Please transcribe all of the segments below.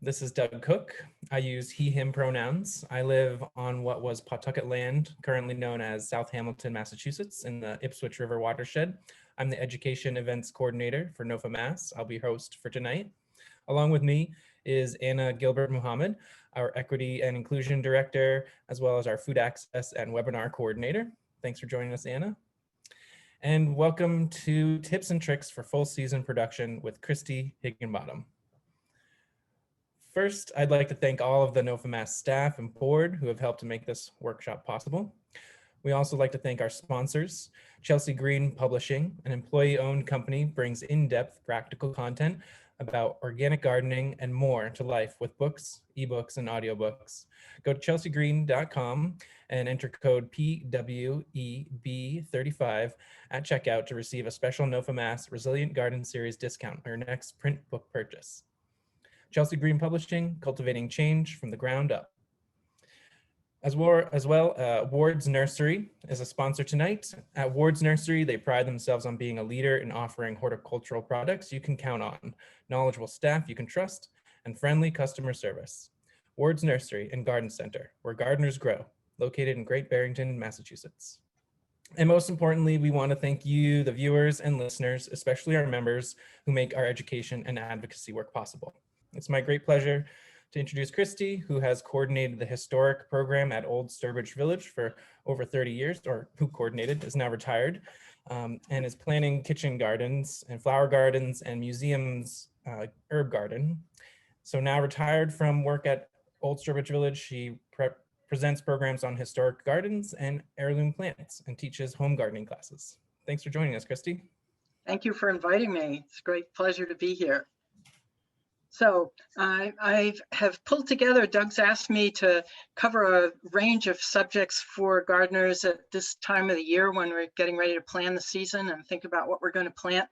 This is Doug Cook. I use he, him pronouns. I live on what was Pawtucket land, currently known as South Hamilton, Massachusetts, in the Ipswich River watershed. I'm the Education Events Coordinator for NOFA Mass. I'll be host for tonight. Along with me is Anna Gilbert Muhammad, our Equity and Inclusion Director, as well as our Food Access and Webinar Coordinator. Thanks for joining us, Anna. And welcome to Tips and Tricks for Full Season Production with Christie Higginbottom. First, I'd like to thank all of the NOFA Mass staff and board who have helped to make this workshop possible. We also like to thank our sponsors. Chelsea Green Publishing, an employee-owned company, brings in-depth practical content about organic gardening and more to life with books, ebooks, and audiobooks. Go to chelseagreen.com and enter code PWEB35 at checkout to receive a special NOFA Mass Resilient Garden Series discount on your next print book purchase. Chelsea Green Publishing, cultivating change from the ground up. As well, Ward's Nursery is a sponsor tonight. At Ward's Nursery, they pride themselves on being a leader in offering horticultural products you can count on, knowledgeable staff you can trust, and friendly customer service. Ward's Nursery and Garden Center, where gardeners grow, located in Great Barrington, Massachusetts. And most importantly, we want to thank you, the viewers and listeners, especially our members who make our education and advocacy work possible. It's my great pleasure to introduce Christie, who has coordinated the historic program at Old Sturbridge Village for over 30 years, or who coordinated, is now retired, and is planning kitchen gardens and flower gardens and museums herb garden. So now retired from work at Old Sturbridge Village, she presents programs on historic gardens and heirloom plants and teaches home gardening classes. Thanks for joining us, Christie. Thank you for inviting me. It's a great pleasure to be here. So I have pulled together, Doug's asked me to cover a range of subjects for gardeners at this time of the year when we're getting ready to plan the season and think about what we're going to plant.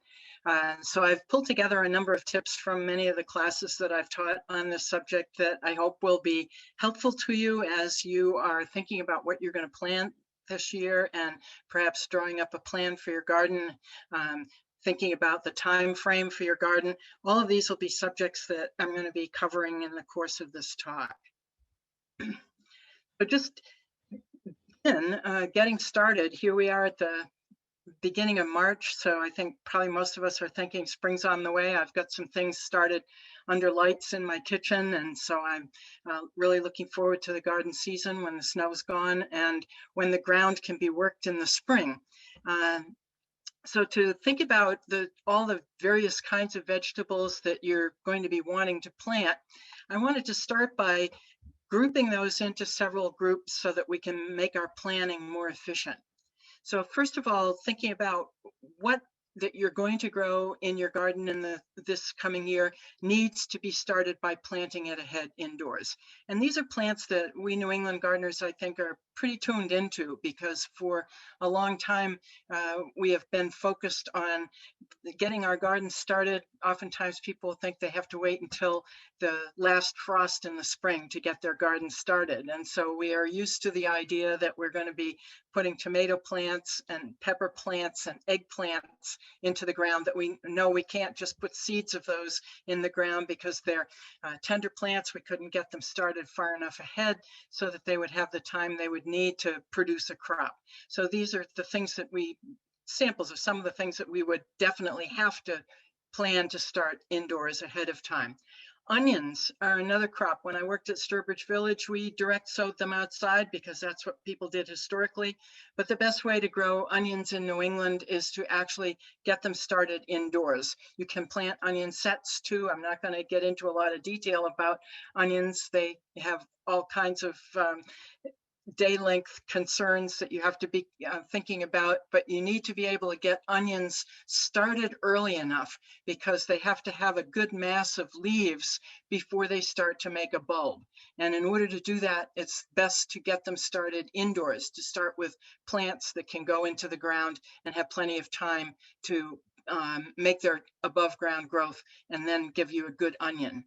So I've pulled together a number of tips from many of the classes that I've taught on this subject that I hope will be helpful to you as you are thinking about what you're going to plant this year and perhaps drawing up a plan for your garden. Thinking about the time frame for your garden. All of these will be subjects that I'm going to be covering in the course of this talk. So just getting started, here we are at the beginning of March, so I think probably most of us are thinking spring's on the way. I've got some things started under lights in my kitchen, and so I'm really looking forward to the garden season when the snow's gone and when the ground can be worked in the spring. So to think about all the various kinds of vegetables that you're going to be wanting to plant, I wanted to start by grouping those into several groups so that we can make our planning more efficient. So first of all, thinking about what that you're going to grow in your garden in this coming year needs to be started by planting it ahead indoors. And these are plants that we New England gardeners, I think, are pretty tuned into because for a long time we have been focused on getting our gardens started. Oftentimes people think they have to wait until the last frost in the spring to get their garden started. And so we are used to the idea that we're going to be putting tomato plants and pepper plants and eggplants into the ground, that we know we can't just put seeds of those in the ground because they're tender plants. We couldn't get them started far enough ahead so that they would have the time they would need to produce a crop. So these are the things that samples of some of the things that we would definitely have to plan to start indoors ahead of time. Onions are another crop. When I worked at Sturbridge Village, we direct sowed them outside because that's what people did historically. But the best way to grow onions in New England is to actually get them started indoors. You can plant onion sets too. I'm not going to get into a lot of detail about onions. They have all kinds of day length concerns that you have to be thinking about, but you need to be able to get onions started early enough because they have to have a good mass of leaves before they start to make a bulb. And in order to do that, it's best to get them started indoors, to start with plants that can go into the ground and have plenty of time to make their above ground growth and then give you a good onion.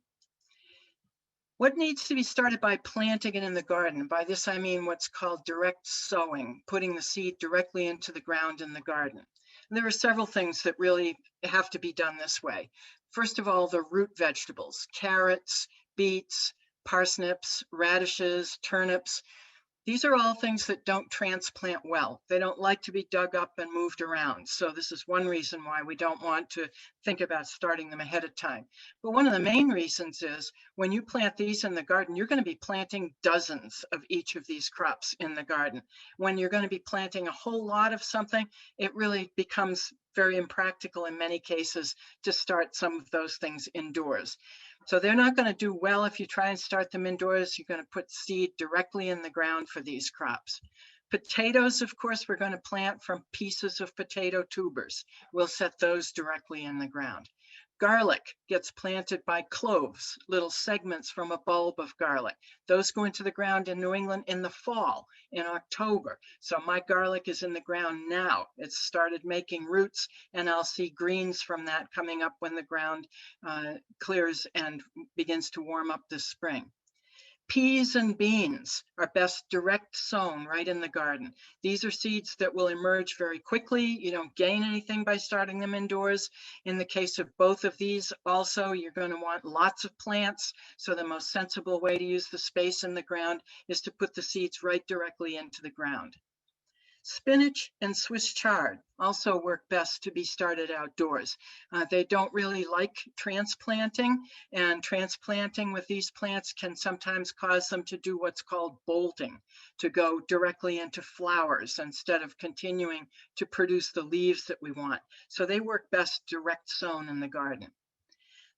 What needs to be started by planting it in the garden? By this, I mean what's called direct sowing, putting the seed directly into the ground in the garden. And there are several things that really have to be done this way. First of all, the root vegetables, carrots, beets, parsnips, radishes, turnips. These are all things that don't transplant well. They don't like to be dug up and moved around. So this is one reason why we don't want to think about starting them ahead of time. But one of the main reasons is when you plant these in the garden, you're going to be planting dozens of each of these crops in the garden. When you're going to be planting a whole lot of something, it really becomes very impractical in many cases to start some of those things indoors. So they're not going to do well if you try and start them indoors. You're going to put seed directly in the ground for these crops. Potatoes, of course, we're going to plant from pieces of potato tubers. We'll set those directly in the ground. Garlic gets planted by cloves, little segments from a bulb of garlic. Those go into the ground in New England in the fall, in October. So my garlic is in the ground now. It's started making roots, and I'll see greens from that coming up when the ground clears and begins to warm up this spring. Peas and beans are best direct sown right in the garden. These are seeds that will emerge very quickly. You don't gain anything by starting them indoors. In the case of both of these, also, you're going to want lots of plants. So the most sensible way to use the space in the ground is to put the seeds right directly into the ground. Spinach and Swiss chard also work best to be started outdoors. They don't really like transplanting, and transplanting with these plants can sometimes cause them to do what's called bolting, to go directly into flowers instead of continuing to produce the leaves that we want. So they work best direct sown in the garden.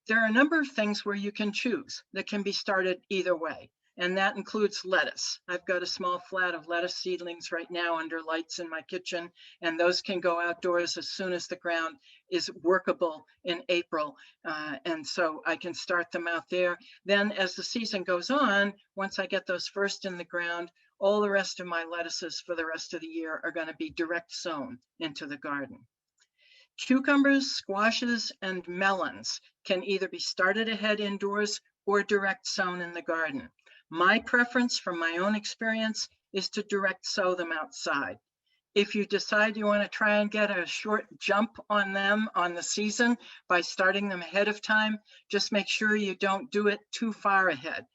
There are a number of things where you can choose that can be started either way. And that includes lettuce. I've got a small flat of lettuce seedlings right now under lights in my kitchen, and those can go outdoors as soon as the ground is workable in April. And so I can start them out there. Then as the season goes on, once I get those first in the ground, all the rest of my lettuces for the rest of the year are going to be direct sown into the garden. Cucumbers, squashes, and melons can either be started ahead indoors or direct sown in the garden. My preference from my own experience is to direct sow them outside. If you decide you want to try and get a short jump on them on the season by starting them ahead of time, just make sure you don't do it too far ahead.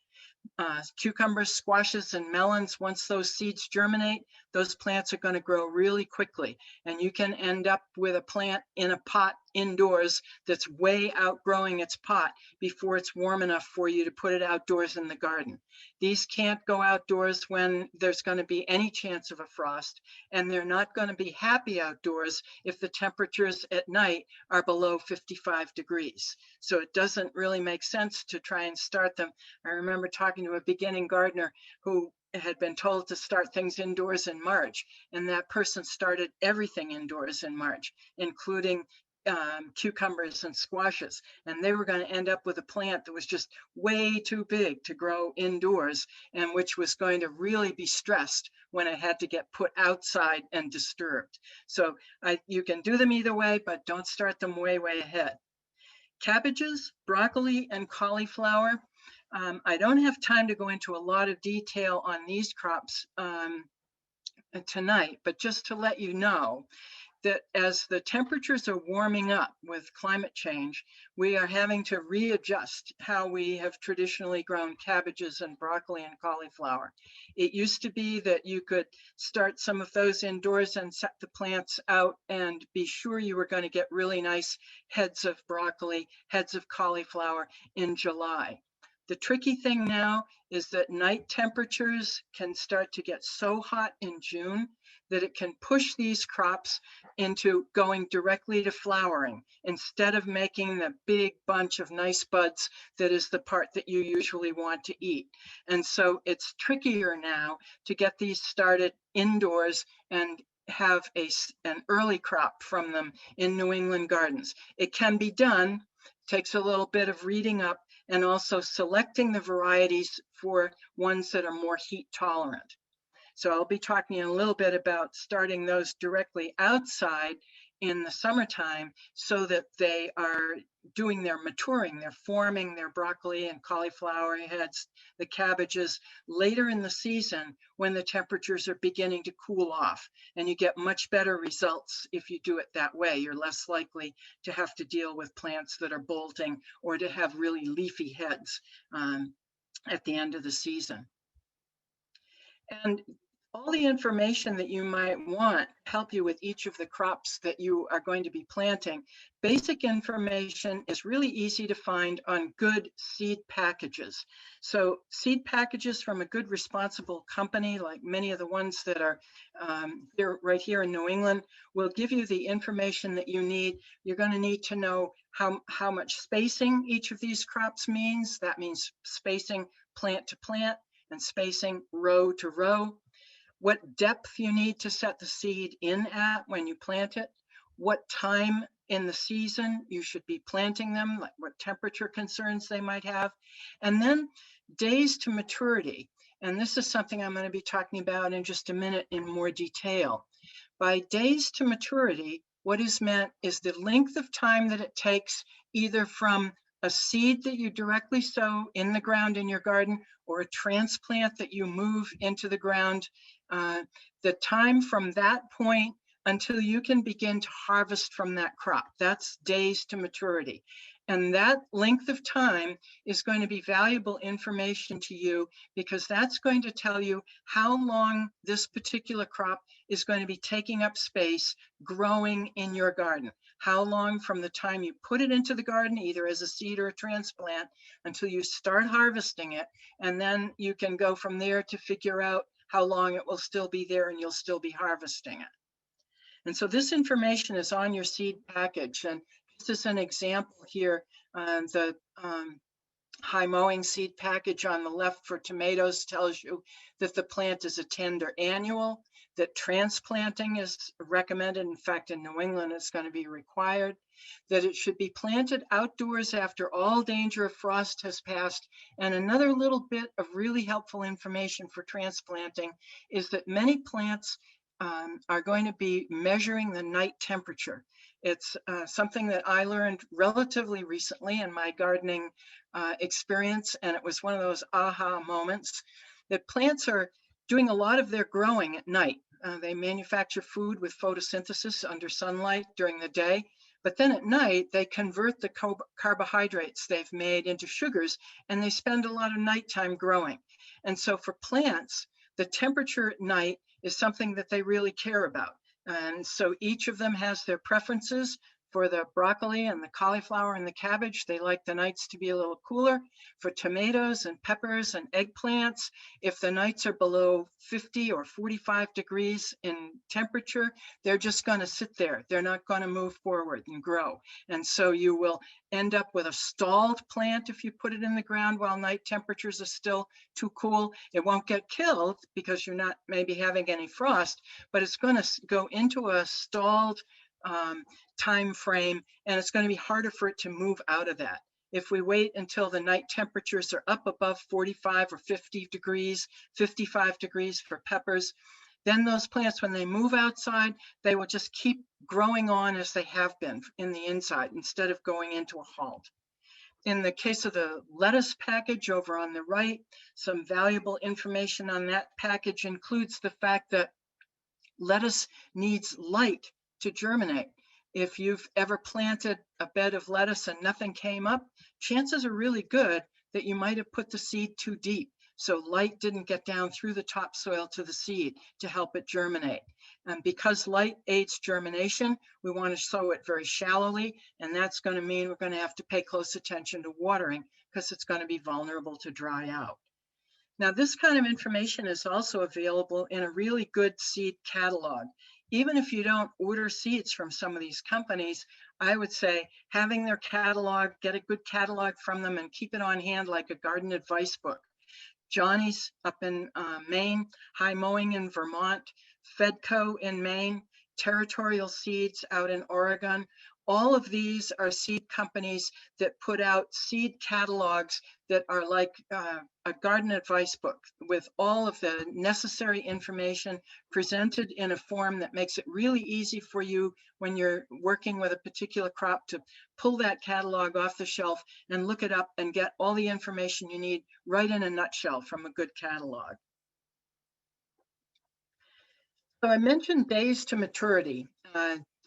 Cucumbers, squashes, and melons, once those seeds germinate, those plants are going to grow really quickly. And you can end up with a plant in a pot indoors that's way outgrowing its pot before it's warm enough for you to put it outdoors in the garden. These can't go outdoors when there's going to be any chance of a frost, and they're not going to be happy outdoors if the temperatures at night are below 55 degrees. So it doesn't really make sense to try and start them. I remember talking to a beginning gardener who had been told to start things indoors in March, and that person started everything indoors in March, including cucumbers and squashes, and they were going to end up with a plant that was just way too big to grow indoors, and which was going to really be stressed when it had to get put outside and disturbed. So you can do them either way, but don't start them way ahead. Cabbages, broccoli, and cauliflower. I don't have time to go into a lot of detail on these crops tonight, but just to let you know that as the temperatures are warming up with climate change, we are having to readjust how we have traditionally grown cabbages and broccoli and cauliflower. It used to be that you could start some of those indoors and set the plants out and be sure you were going to get really nice heads of broccoli, heads of cauliflower in July. The tricky thing now is that night temperatures can start to get so hot in June that it can push these crops into going directly to flowering instead of making the big bunch of nice buds that is the part that you usually want to eat. And so it's trickier now to get these started indoors and have an early crop from them in New England gardens. It can be done, takes a little bit of reading up, and also selecting the varieties for ones that are more heat tolerant. So I'll be talking a little bit about starting those directly outside in the summertime so that they are doing their maturing, they're forming their broccoli and cauliflower heads, the cabbages later in the season when the temperatures are beginning to cool off. And you get much better results if you do it that way. You're less likely to have to deal with plants that are bolting or to have really leafy heads at the end of the season. And all the information that you might want help you with each of the crops that you are going to be planting. Basic information is really easy to find on good seed packages. So seed packages from a good responsible company, like many of the ones that are right here in New England, will give you the information that you need. You're going to need to know how much spacing each of these crops means. That means spacing plant to plant and spacing row to row. What depth you need to set the seed in at when you plant it, what time in the season you should be planting them, like what temperature concerns they might have, and then days to maturity. And this is something I'm going to be talking about in just a minute in more detail. By days to maturity, what is meant is the length of time that it takes either from a seed that you directly sow in the ground in your garden or a transplant that you move into the ground, the time from that point until you can begin to harvest from that crop. That's days to maturity. And that length of time is going to be valuable information to you because that's going to tell you how long this particular crop is going to be taking up space growing in your garden. How long from the time you put it into the garden, either as a seed or a transplant, until you start harvesting it. And then you can go from there to figure out how long it will still be there and you'll still be harvesting it. And so this information is on your seed package. And this is an example here. The high mowing seed package on the left for tomatoes tells you that the plant is a tender annual, that transplanting is recommended. In fact, in New England, it's going to be required, that it should be planted outdoors after all danger of frost has passed. And another little bit of really helpful information for transplanting is that many plants are going to be measuring the night temperature. It's something that I learned relatively recently in my gardening experience, and it was one of those aha moments that plants are doing a lot of their growing at night. They manufacture food with photosynthesis under sunlight during the day, but then at night they convert the carbohydrates they've made into sugars, and they spend a lot of nighttime growing. And so for plants, the temperature at night is something that they really care about. And so each of them has their preferences. For the broccoli and the cauliflower and the cabbage, they like the nights to be a little cooler. For tomatoes and peppers and eggplants, if the nights are below 50 or 45 degrees in temperature, they're just going to sit there. They're not going to move forward and grow. And so you will end up with a stalled plant if you put it in the ground while night temperatures are still too cool. It won't get killed because you're not maybe having any frost, but it's going to go into a stalled time frame, and it's going to be harder for it to move out of that. If we wait until the night temperatures are up above 45 or 50 degrees, 55 degrees for peppers, then those plants, when they move outside, they will just keep growing on as they have been in the inside instead of going into a halt. In the case of the lettuce package over on the right, some valuable information on that package includes the fact that lettuce needs light to germinate. If you've ever planted a bed of lettuce and nothing came up, chances are really good that you might have put the seed too deep. So light didn't get down through the topsoil to the seed to help it germinate. And because light aids germination, we want to sow it very shallowly. And that's going to mean we're going to have to pay close attention to watering because it's going to be vulnerable to dry out. Now, this kind of information is also available in a really good seed catalog. Even if you don't order seeds from some of these companies, I would say having their catalog, get a good catalog from them and keep it on hand like a garden advice book. Johnny's up in Maine, High Mowing in Vermont, Fedco in Maine, Territorial Seeds out in Oregon. All of these are seed companies that put out seed catalogs that are like a garden advice book with all of the necessary information presented in a form that makes it really easy for you when you're working with a particular crop to pull that catalog off the shelf and look it up and get all the information you need right in a nutshell from a good catalog. So I mentioned days to maturity,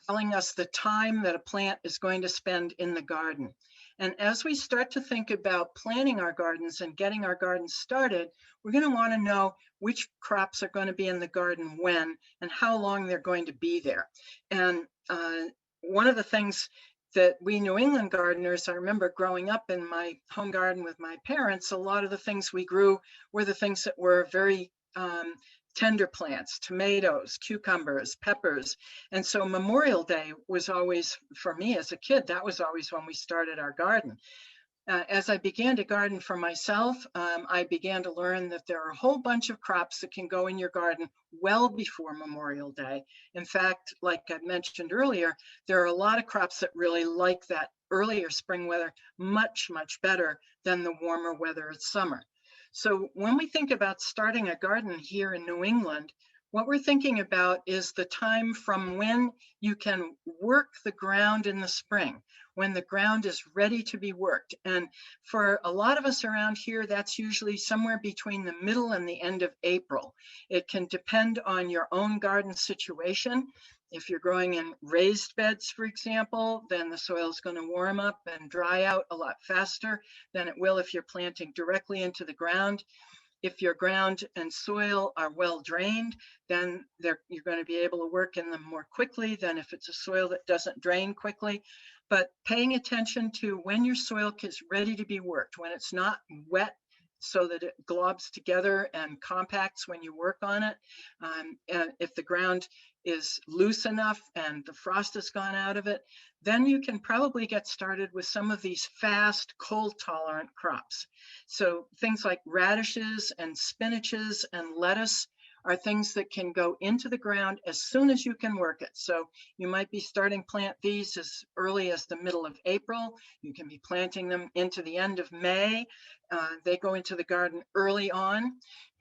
telling us the time that a plant is going to spend in the garden. And as we start to think about planning our gardens and getting our gardens started, we're going to want to know which crops are going to be in the garden when and how long they're going to be there. And one of the things that we New England gardeners, I remember growing up in my home garden with my parents, a lot of the things we grew were the things that were very tender plants, tomatoes, cucumbers, peppers. And so Memorial Day was always, for me as a kid, that was always when we started our garden. As I began to garden for myself, I began to learn that there are a whole bunch of crops that can go in your garden well before Memorial Day. In fact, like I mentioned earlier, there are a lot of crops that really like that earlier spring weather much, much better than the warmer weather of summer. So when we think about starting a garden here in New England, what we're thinking about is the time from when you can work the ground in the spring, when the ground is ready to be worked. And for a lot of us around here, that's usually somewhere between the middle and the end of April. It can depend on your own garden situation. If you're growing in raised beds, for example, then the soil is going to warm up and dry out a lot faster than it will if you're planting directly into the ground. If your ground and soil are well drained, then you're going to be able to work in them more quickly than if it's a soil that doesn't drain quickly. But paying attention to when your soil is ready to be worked, when it's not wet so that it globs together and compacts when you work on it. And if the ground is loose enough and the frost has gone out of it, then you can probably get started with some of these fast, cold tolerant crops. So things like radishes and spinaches and lettuce are things that can go into the ground as soon as you can work it. So you might be starting plant these as early as the middle of April. You can be planting them into the end of May. They go into the garden early on.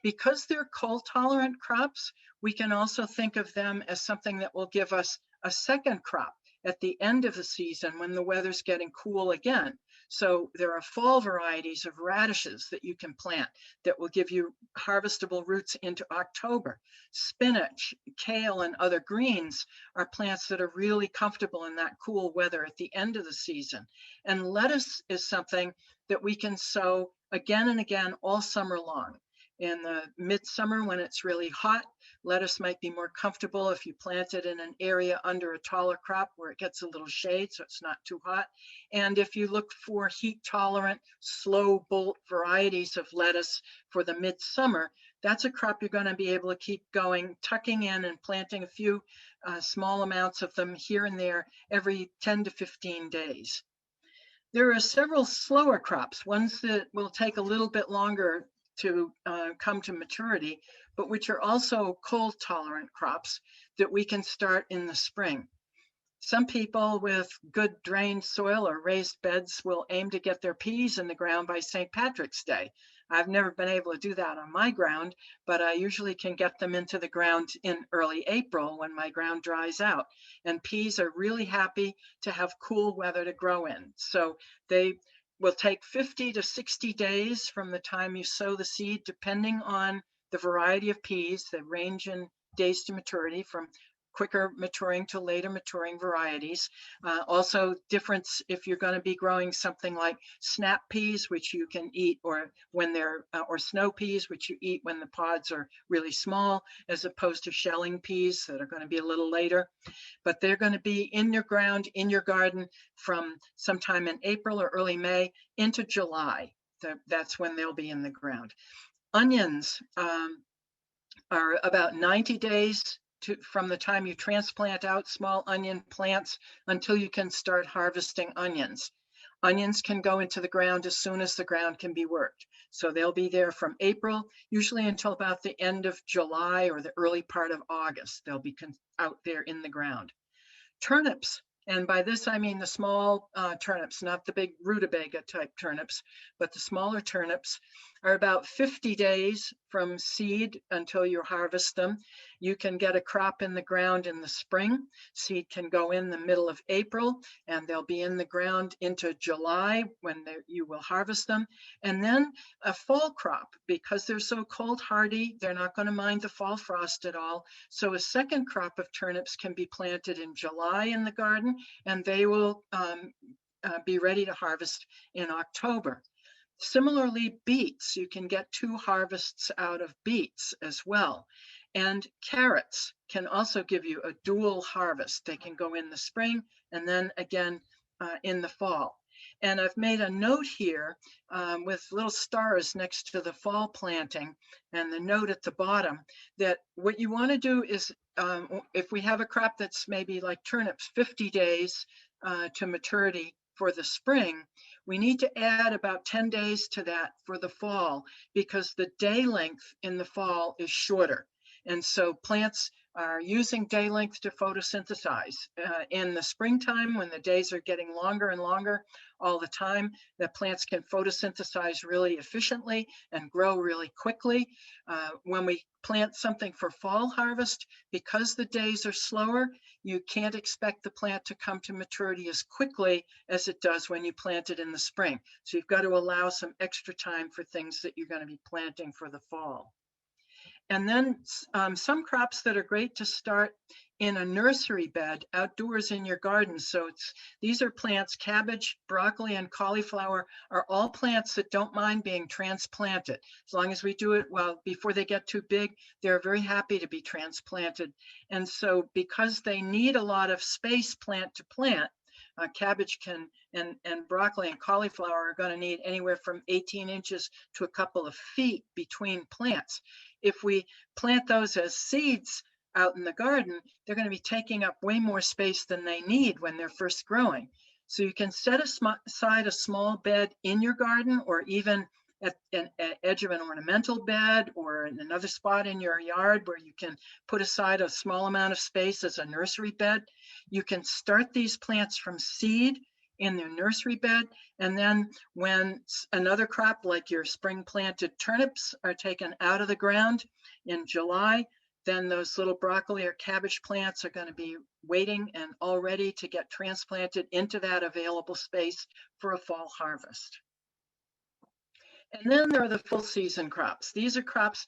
Because they're cold tolerant crops, we can also think of them as something that will give us a second crop at the end of the season when the weather's getting cool again. So there are fall varieties of radishes that you can plant that will give you harvestable roots into October. Spinach, kale, and other greens are plants that are really comfortable in that cool weather at the end of the season. And lettuce is something that we can sow again and again all summer long. In the midsummer, when it's really hot, lettuce might be more comfortable if you plant it in an area under a taller crop where it gets a little shade so it's not too hot. And if you look for heat tolerant, slow bolt varieties of lettuce for the midsummer, that's a crop you're going to be able to keep going, tucking in and planting a few small amounts of them here and there every 10 to 15 days. There are several slower crops, ones that will take a little bit longer to come to maturity, but which are also cold tolerant crops that we can start in the spring. Some people with good drained soil or raised beds will aim to get their peas in the ground by St. Patrick's Day. I've never been able to do that on my ground, but I usually can get them into the ground in early April when my ground dries out. And peas are really happy to have cool weather to grow in. So they will take 50 to 60 days from the time you sow the seed, depending on the variety of peas. They range in days to maturity from quicker maturing to later maturing varieties. Also difference if you're going to be growing something like snap peas, which you can eat, or when they're, or snow peas, which you eat when the pods are really small, as opposed to shelling peas that are going to be a little later. But they're going to be in your ground, in your garden from sometime in April or early May into July. That's when they'll be in the ground. Onions are about 90 days from the time you transplant out small onion plants until you can start harvesting onions. Onions can go into the ground as soon as the ground can be worked. So they'll be there from April, usually until about the end of July or the early part of August. They'll be out there in the ground. Turnips, and by this I mean the small turnips, not the big rutabaga type turnips, but the smaller turnips, are about 50 days from seed until you harvest them. You can get a crop in the ground in the spring. Seed can go in the middle of April, and they'll be in the ground into July when you will harvest them. And then a fall crop, because they're so cold hardy, they're not going to mind the fall frost at all. So a second crop of turnips can be planted in July in the garden, and they will be ready to harvest in October. Similarly, beets, you can get 2 harvests out of beets as well. And carrots can also give you a dual harvest. They can go in the spring and then again in the fall. And I've made a note here with little stars next to the fall planting and the note at the bottom that what you want to do is if we have a crop that's maybe like turnips, 50 days to maturity for the spring, we need to add about 10 days to that for the fall because the day length in the fall is shorter. And so plants are using day length to photosynthesize. In the springtime, when the days are getting longer and longer all the time, the plants can photosynthesize really efficiently and grow really quickly. When we plant something for fall harvest, because the days are slower, you can't expect the plant to come to maturity as quickly as it does when you plant it in the spring. So you've got to allow some extra time for things that you're going to be planting for the fall. And then some crops that are great to start in a nursery bed outdoors in your garden. So these are plants, cabbage, broccoli, and cauliflower are all plants that don't mind being transplanted. As long as we do it well before they get too big, they're very happy to be transplanted. And so because they need a lot of space plant to plant, cabbage and broccoli and cauliflower are going to need anywhere from 18 inches to a couple of feet between plants. If we plant those as seeds out in the garden, they're going to be taking up way more space than they need when they're first growing. So you can set aside a small bed in your garden or even at an edge of an ornamental bed or in another spot in your yard where you can put aside a small amount of space as a nursery bed. You can start these plants from seed in their nursery bed. And then when another crop like your spring planted turnips are taken out of the ground in July, then those little broccoli or cabbage plants are going to be waiting and all ready to get transplanted into that available space for a fall harvest. And then there are the full season crops. These are crops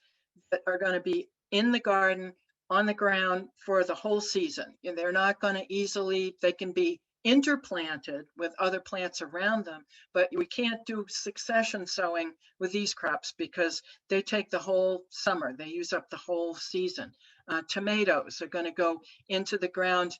that are going to be in the garden, on the ground for the whole season. And they're not going to easily, they can be interplanted with other plants around them, but we can't do succession sowing with these crops because they take the whole summer. They use up the whole season. Tomatoes are going to go into the ground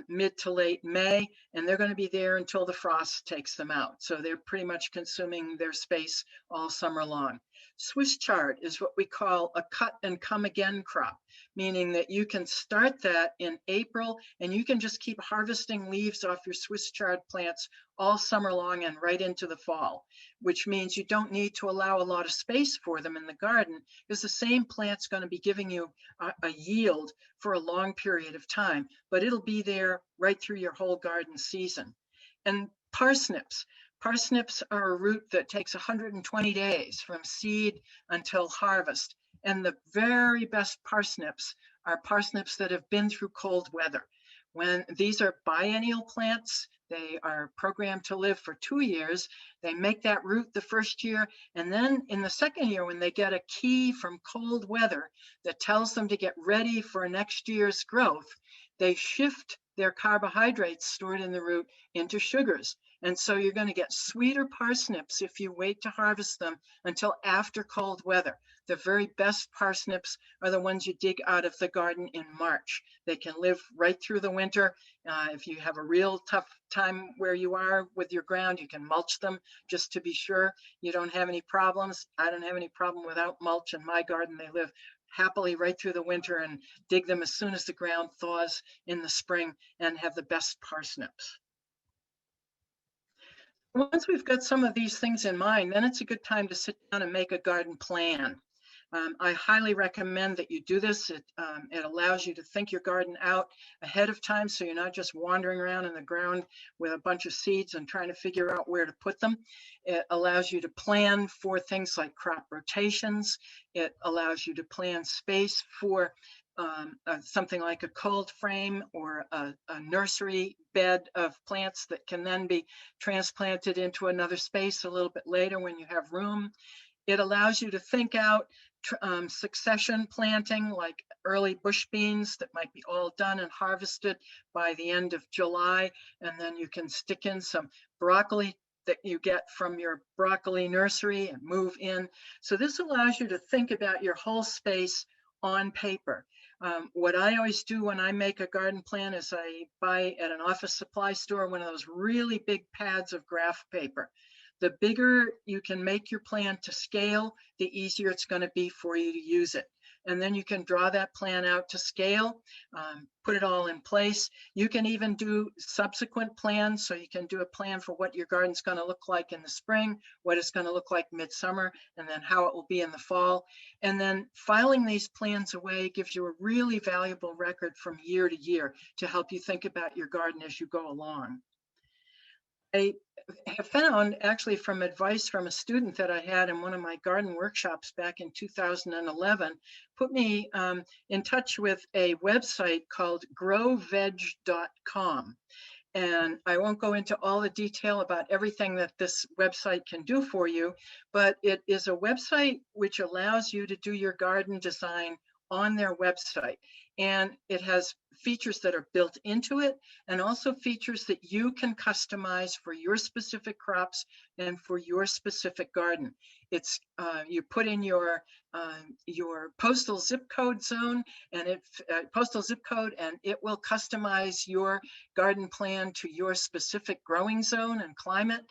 mid to late May, and they're going to be there until the frost takes them out. So they're pretty much consuming their space all summer long. Swiss chard is what we call a cut and come again crop, meaning that you can start that in April and you can just keep harvesting leaves off your Swiss chard plants all summer long and right into the fall, which means you don't need to allow a lot of space for them in the garden because the same plant's going to be giving you a yield for a long period of time, but it'll be there right through your whole garden season. And parsnips. Parsnips are a root that takes 120 days from seed until harvest. And the very best parsnips are parsnips that have been through cold weather. When these are biennial plants, they are programmed to live for 2 years. They make that root the first year. And then in the second year, when they get a key from cold weather that tells them to get ready for next year's growth, they shift their carbohydrates stored in the root into sugars. And so you're going to get sweeter parsnips if you wait to harvest them until after cold weather. The very best parsnips are the ones you dig out of the garden in March. They can live right through the winter. If you have a real tough time where you are with your ground, you can mulch them just to be sure you don't have any problems. I don't have any problem without mulch in my garden. They live happily right through the winter and dig them as soon as the ground thaws in the spring and have the best parsnips. Once we've got some of these things in mind, then it's a good time to sit down and make a garden plan. I highly recommend that you do this. It allows you to think your garden out ahead of time so you're not just wandering around in the ground with a bunch of seeds and trying to figure out where to put them. It allows you to plan for things like crop rotations. It allows you to plan space for something like a cold frame or a nursery bed of plants that can then be transplanted into another space a little bit later when you have room. It allows you to think out succession planting, like early bush beans that might be all done and harvested by the end of July. And then you can stick in some broccoli that you get from your broccoli nursery and move in. So this allows you to think about your whole space on paper. What I always do when I make a garden plan is I buy at an office supply store one of those really big pads of graph paper. The bigger you can make your plan to scale, the easier it's going to be for you to use it. And then you can draw that plan out to scale, put it all in place. You can even do subsequent plans. So you can do a plan for what your garden's going to look like in the spring, what it's going to look like midsummer, and then how it will be in the fall. And then filing these plans away gives you a really valuable record from year to year to help you think about your garden as you go along. I have found, actually from advice from a student that I had in one of my garden workshops back in 2011, put me in touch with a website called growveg.com. And I won't go into all the detail about everything that this website can do for you, but it is a website which allows you to do your garden design on their website. And it has features that are built into it, and also features that you can customize for your specific crops and for your specific garden. It's you put in your postal zip code zone and postal zip code, and it will customize your garden plan to your specific growing zone and climate,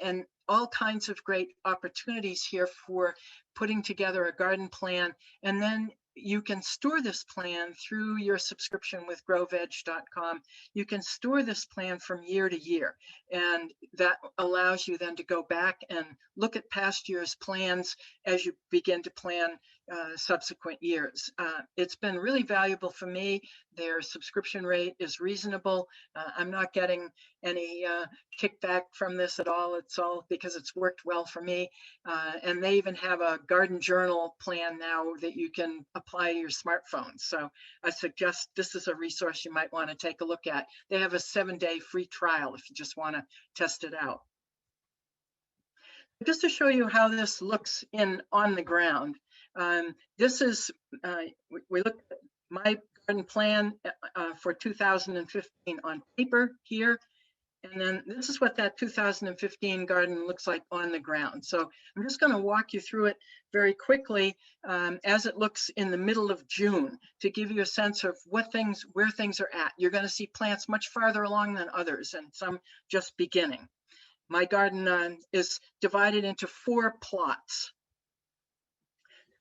and all kinds of great opportunities here for putting together a garden plan. And then you can store this plan through your subscription with growveg.com. You can store this plan from year to year, and that allows you then to go back and look at past year's plans as you begin to plan subsequent years. It's been really valuable for me. Their subscription rate is reasonable. I'm not getting any kickback from this at all. It's all because it's worked well for me. And they even have a garden journal plan now that you can apply to your smartphone. So I suggest this is a resource you might want to take a look at. They have a 7-day free trial if you just want to test it out. Just to show you how this looks on the ground. This is, we looked at my garden plan for 2015 on paper here. And then this is what that 2015 garden looks like on the ground. So I'm just going to walk you through it very quickly as it looks in the middle of June to give you a sense of where things are at. You're going to see plants much farther along than others, and some just beginning. My garden is divided into 4 plots.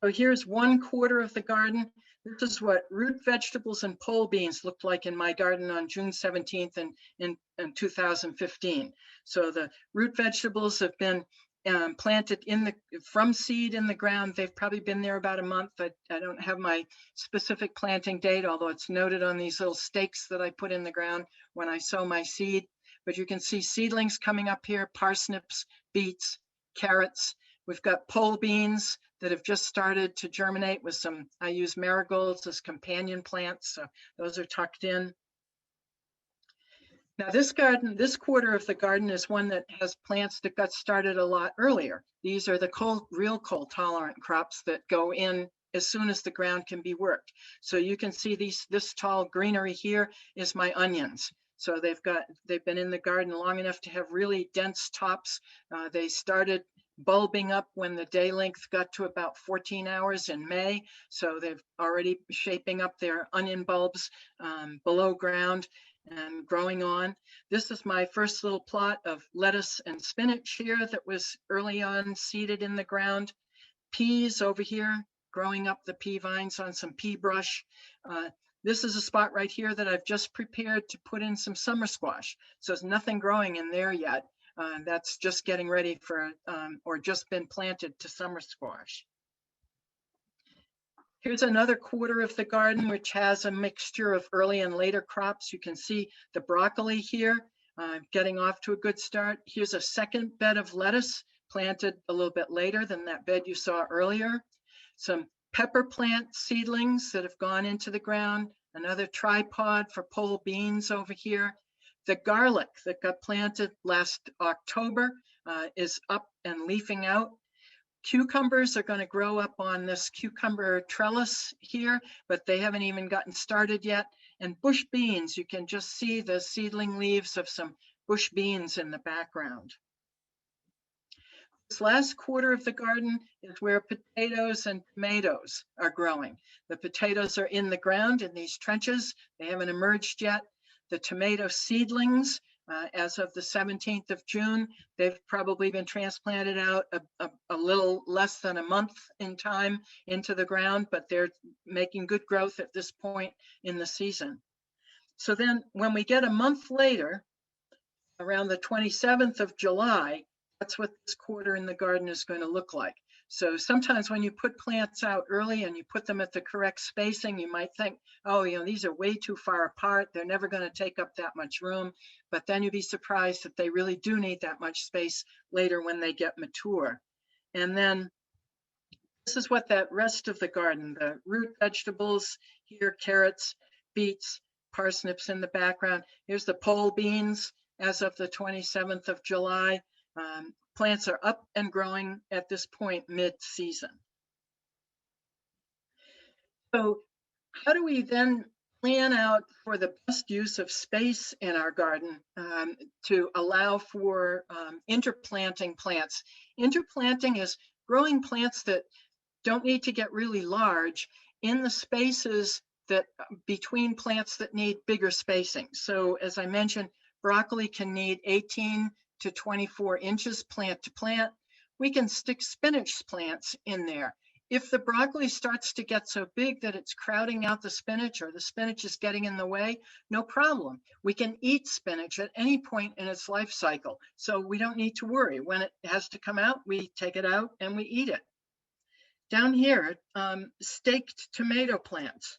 So here's 1/4 of the garden. This is what root vegetables and pole beans looked like in my garden on June 17th in 2015. So the root vegetables have been planted from seed in the ground. They've probably been there about a month. I don't have my specific planting date, although it's noted on these little stakes that I put in the ground when I sow my seed. But you can see seedlings coming up here, parsnips, beets, carrots. We've got pole beans that have just started to germinate with some, I use marigolds as companion plants, so those are tucked in. Now this garden, this quarter of the garden is one that has plants that got started a lot earlier. These are the real cold tolerant crops that go in as soon as the ground can be worked. So you can see this tall greenery here is my onions. So they've been in the garden long enough to have really dense tops. They started bulbing up when the day length got to about 14 hours in May. So they've already shaping up their onion bulbs below ground and growing on. This is my first little plot of lettuce and spinach here that was early on seeded in the ground. Peas over here, growing up the pea vines on some pea brush. This is a spot right here that I've just prepared to put in some summer squash. So there's nothing growing in there yet. That's just getting ready for, or just been planted to summer squash. Here's another quarter of the garden, which has a mixture of early and later crops. You can see the broccoli here, getting off to a good start. Here's a second bed of lettuce planted a little bit later than that bed you saw earlier. Some pepper plant seedlings that have gone into the ground, another tripod for pole beans over here. The garlic that got planted last October is up and leafing out. Cucumbers are going to grow up on this cucumber trellis here, but they haven't even gotten started yet. And bush beans, you can just see the seedling leaves of some bush beans in the background. This last quarter of the garden is where potatoes and tomatoes are growing. The potatoes are in the ground in these trenches. They haven't emerged yet. The tomato seedlings, as of the 17th of June, they've probably been transplanted out a little less than a month in time into the ground, but they're making good growth at this point in the season. So then when we get a month later, around the 27th of July, that's what this quarter in the garden is going to look like. So sometimes when you put plants out early and you put them at the correct spacing, you might think, oh, these are way too far apart. They're never going to take up that much room. But then you'd be surprised that they really do need that much space later when they get mature. And then this is what that rest of the garden, the root vegetables here, carrots, beets, parsnips in the background. Here's the pole beans as of the 27th of July. Plants are up and growing at this point mid-season. So how do we then plan out for the best use of space in our garden to allow for interplanting plants? Interplanting is growing plants that don't need to get really large in the spaces that between plants that need bigger spacing. So as I mentioned, broccoli can need 18 to 24 inches plant to plant. We can stick spinach plants in there. If the broccoli starts to get so big that it's crowding out the spinach or the spinach is getting in the way, no problem. We can eat spinach at any point in its life cycle. So we don't need to worry. When it has to come out, we take it out and we eat it. Down here, staked tomato plants.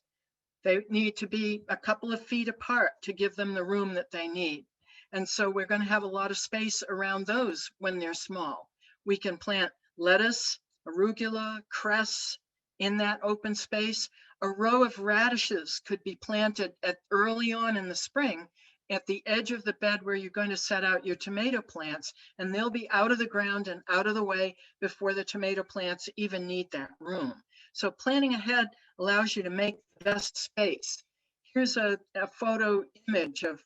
They need to be a couple of feet apart to give them the room that they need. And so we're going to have a lot of space around those when they're small. We can plant lettuce, arugula, cress in that open space. A row of radishes could be planted early on in the spring at the edge of the bed where you're going to set out your tomato plants, and they'll be out of the ground and out of the way before the tomato plants even need that room. So planning ahead allows you to make the best space. Here's a photo image of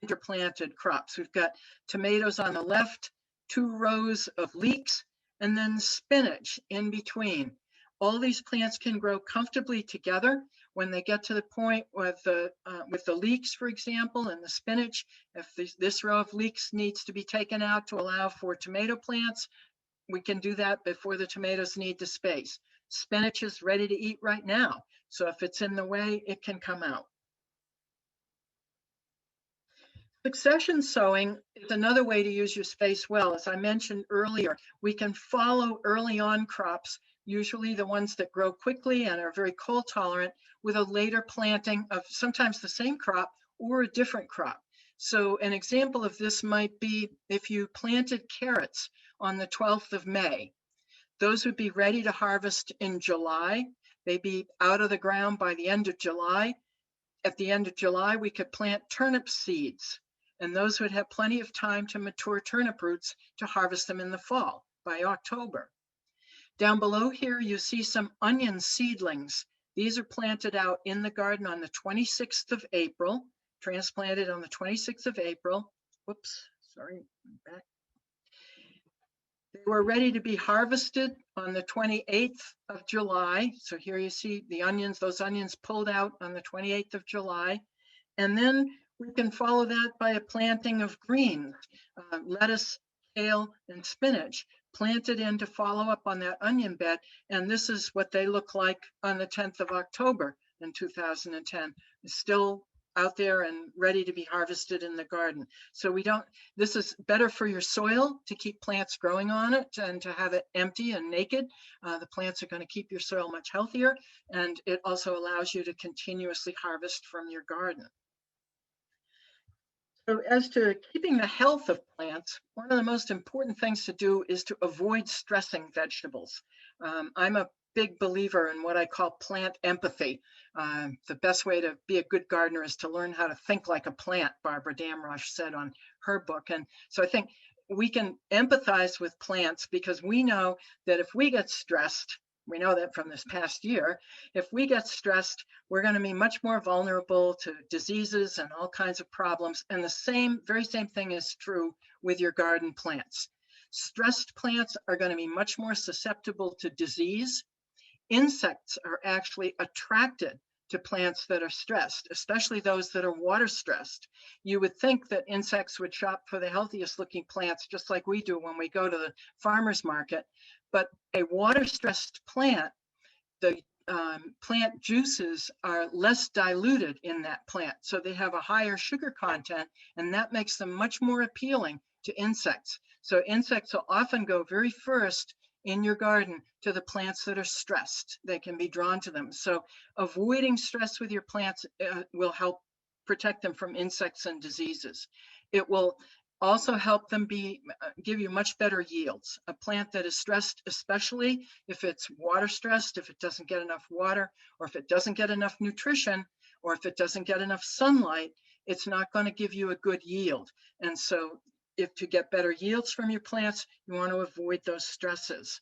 interplanted crops. We've got tomatoes on the left, 2 rows of leeks, and then spinach in between. All these plants can grow comfortably together. When they get to the point with the leeks, for example, and the spinach, if this row of leeks needs to be taken out to allow for tomato plants, we can do that before the tomatoes need the space. Spinach is ready to eat right now. So if it's in the way, it can come out. Succession sowing is another way to use your space well. As I mentioned earlier, we can follow early on crops, usually the ones that grow quickly and are very cold tolerant, with a later planting of sometimes the same crop or a different crop. So an example of this might be if you planted carrots on the 12th of May. Those would be ready to harvest in July. They'd be out of the ground by the end of July. At the end of July, we could plant turnip seeds, and those would have plenty of time to mature turnip roots to harvest them in the fall by October. Down below here, you see some onion seedlings. These are planted out in the garden on the 26th of April, transplanted on the 26th of April. Whoops, sorry, back. They were ready to be harvested on the 28th of July. So here you see the onions, those onions pulled out on the 28th of July. And then we can follow that by a planting of greens, lettuce, kale, and spinach, planted in to follow up on that onion bed. And this is what they look like on the 10th of October in 2010. It's still out there and ready to be harvested in the garden. So this is better for your soil to keep plants growing on it and to have it empty and naked. The plants are going to keep your soil much healthier, and it also allows you to continuously harvest from your garden. So as to keeping the health of plants, one of the most important things to do is to avoid stressing vegetables. I'm a big believer in what I call plant empathy. The best way to be a good gardener is to learn how to think like a plant, Barbara Damrosch said on her book. And so I think we can empathize with plants because we know that if we get stressed, we know that from this past year, if we get stressed, we're going to be much more vulnerable to diseases and all kinds of problems. And the very same thing is true with your garden plants. Stressed plants are going to be much more susceptible to disease. Insects are actually attracted to plants that are stressed, especially those that are water stressed. You would think that insects would shop for the healthiest looking plants, just like we do when we go to the farmer's market. But a water stressed plant, the plant juices are less diluted in that plant. So they have a higher sugar content, and that makes them much more appealing to insects. So insects will often go very first in your garden to the plants that are stressed. They can be drawn to them. So avoiding stress with your plants will help protect them from insects and diseases. It will also help them give you much better yields. A plant that is stressed, especially if it's water stressed, if it doesn't get enough water, or if it doesn't get enough nutrition, or if it doesn't get enough sunlight, it's not going to give you a good yield. And so if to get better yields from your plants, you want to avoid those stresses.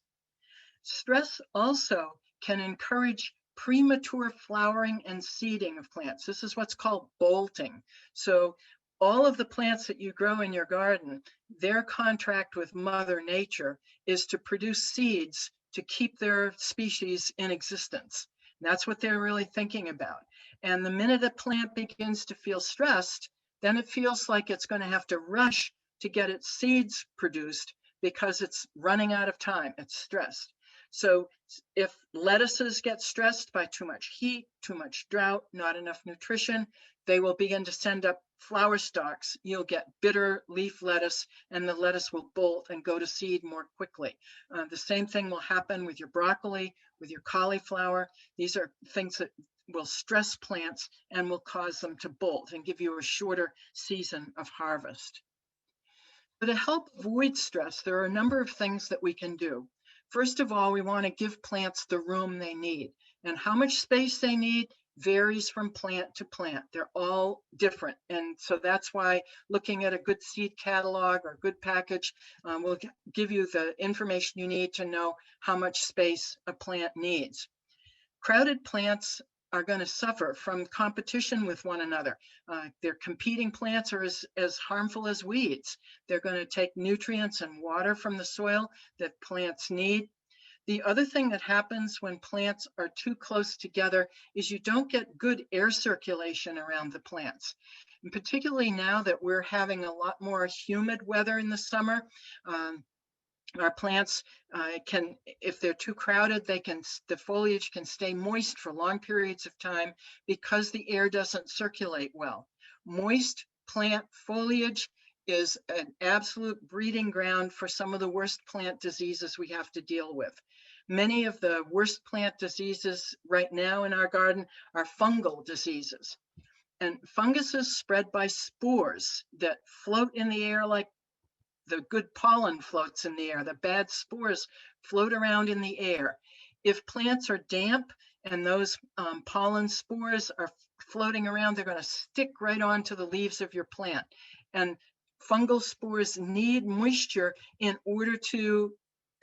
Stress also can encourage premature flowering and seeding of plants. This is what's called bolting. So all of the plants that you grow in your garden, their contract with Mother Nature is to produce seeds to keep their species in existence. And that's what they're really thinking about. And the minute a plant begins to feel stressed, then it feels like it's going to have to rush to get its seeds produced because it's running out of time. It's stressed. So if lettuces get stressed by too much heat, too much drought, not enough nutrition, they will begin to send up flower stalks. You'll get bitter leaf lettuce, and the lettuce will bolt and go to seed more quickly. The same thing will happen with your broccoli, with your cauliflower. These are things that will stress plants and will cause them to bolt and give you a shorter season of harvest. But to help avoid stress, there are a number of things that we can do. First of all, we want to give plants the room they need, and how much space they need varies from plant to plant. They're all different. And so that's why looking at a good seed catalog or good package will give you the information you need to know how much space a plant needs. Crowded plants are going to suffer from competition with one another. Their competing plants are as harmful as weeds. They're going to take nutrients and water from the soil that plants need. The other thing that happens when plants are too close together is you don't get good air circulation around the plants. And particularly now that we're having a lot more humid weather in the summer, our plants can, if they're too crowded, the foliage can stay moist for long periods of time because the air doesn't circulate well. Moist plant foliage is an absolute breeding ground for some of the worst plant diseases we have to deal with. Many of the worst plant diseases right now in our garden are fungal diseases. And funguses spread by spores that float in the air like the good pollen floats in the air. The bad spores float around in the air. If plants are damp and those pollen spores are floating around, they're going to stick right onto the leaves of your plant. And fungal spores need moisture in order to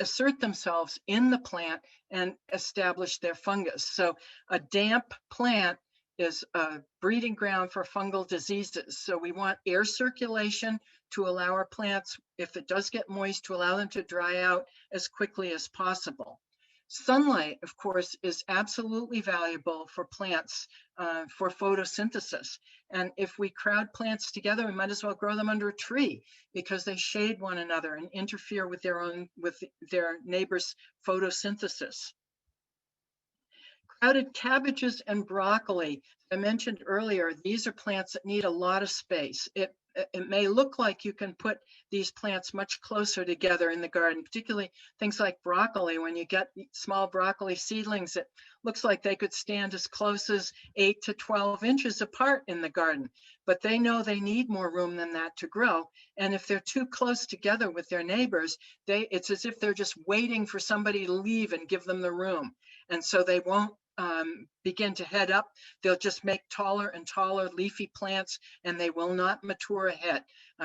assert themselves in the plant and establish their fungus. So a damp plant is a breeding ground for fungal diseases. So we want air circulation to allow our plants, if it does get moist, to allow them to dry out as quickly as possible. Sunlight, of course, is absolutely valuable for plants for photosynthesis. And if we crowd plants together, we might as well grow them under a tree because they shade one another and interfere with their neighbors' photosynthesis. Crowded cabbages and broccoli, I mentioned earlier, these are plants that need a lot of space. It may look like you can put these plants much closer together in the garden, particularly things like broccoli. When you get small broccoli seedlings, it looks like they could stand as close as 8 to 12 inches apart in the garden, but they know they need more room than that to grow. And if they're too close together with their neighbors, it's as if they're just waiting for somebody to leave and give them the room. And so they won't begin to head up. They'll just make taller and taller leafy plants, and they will not mature ahead.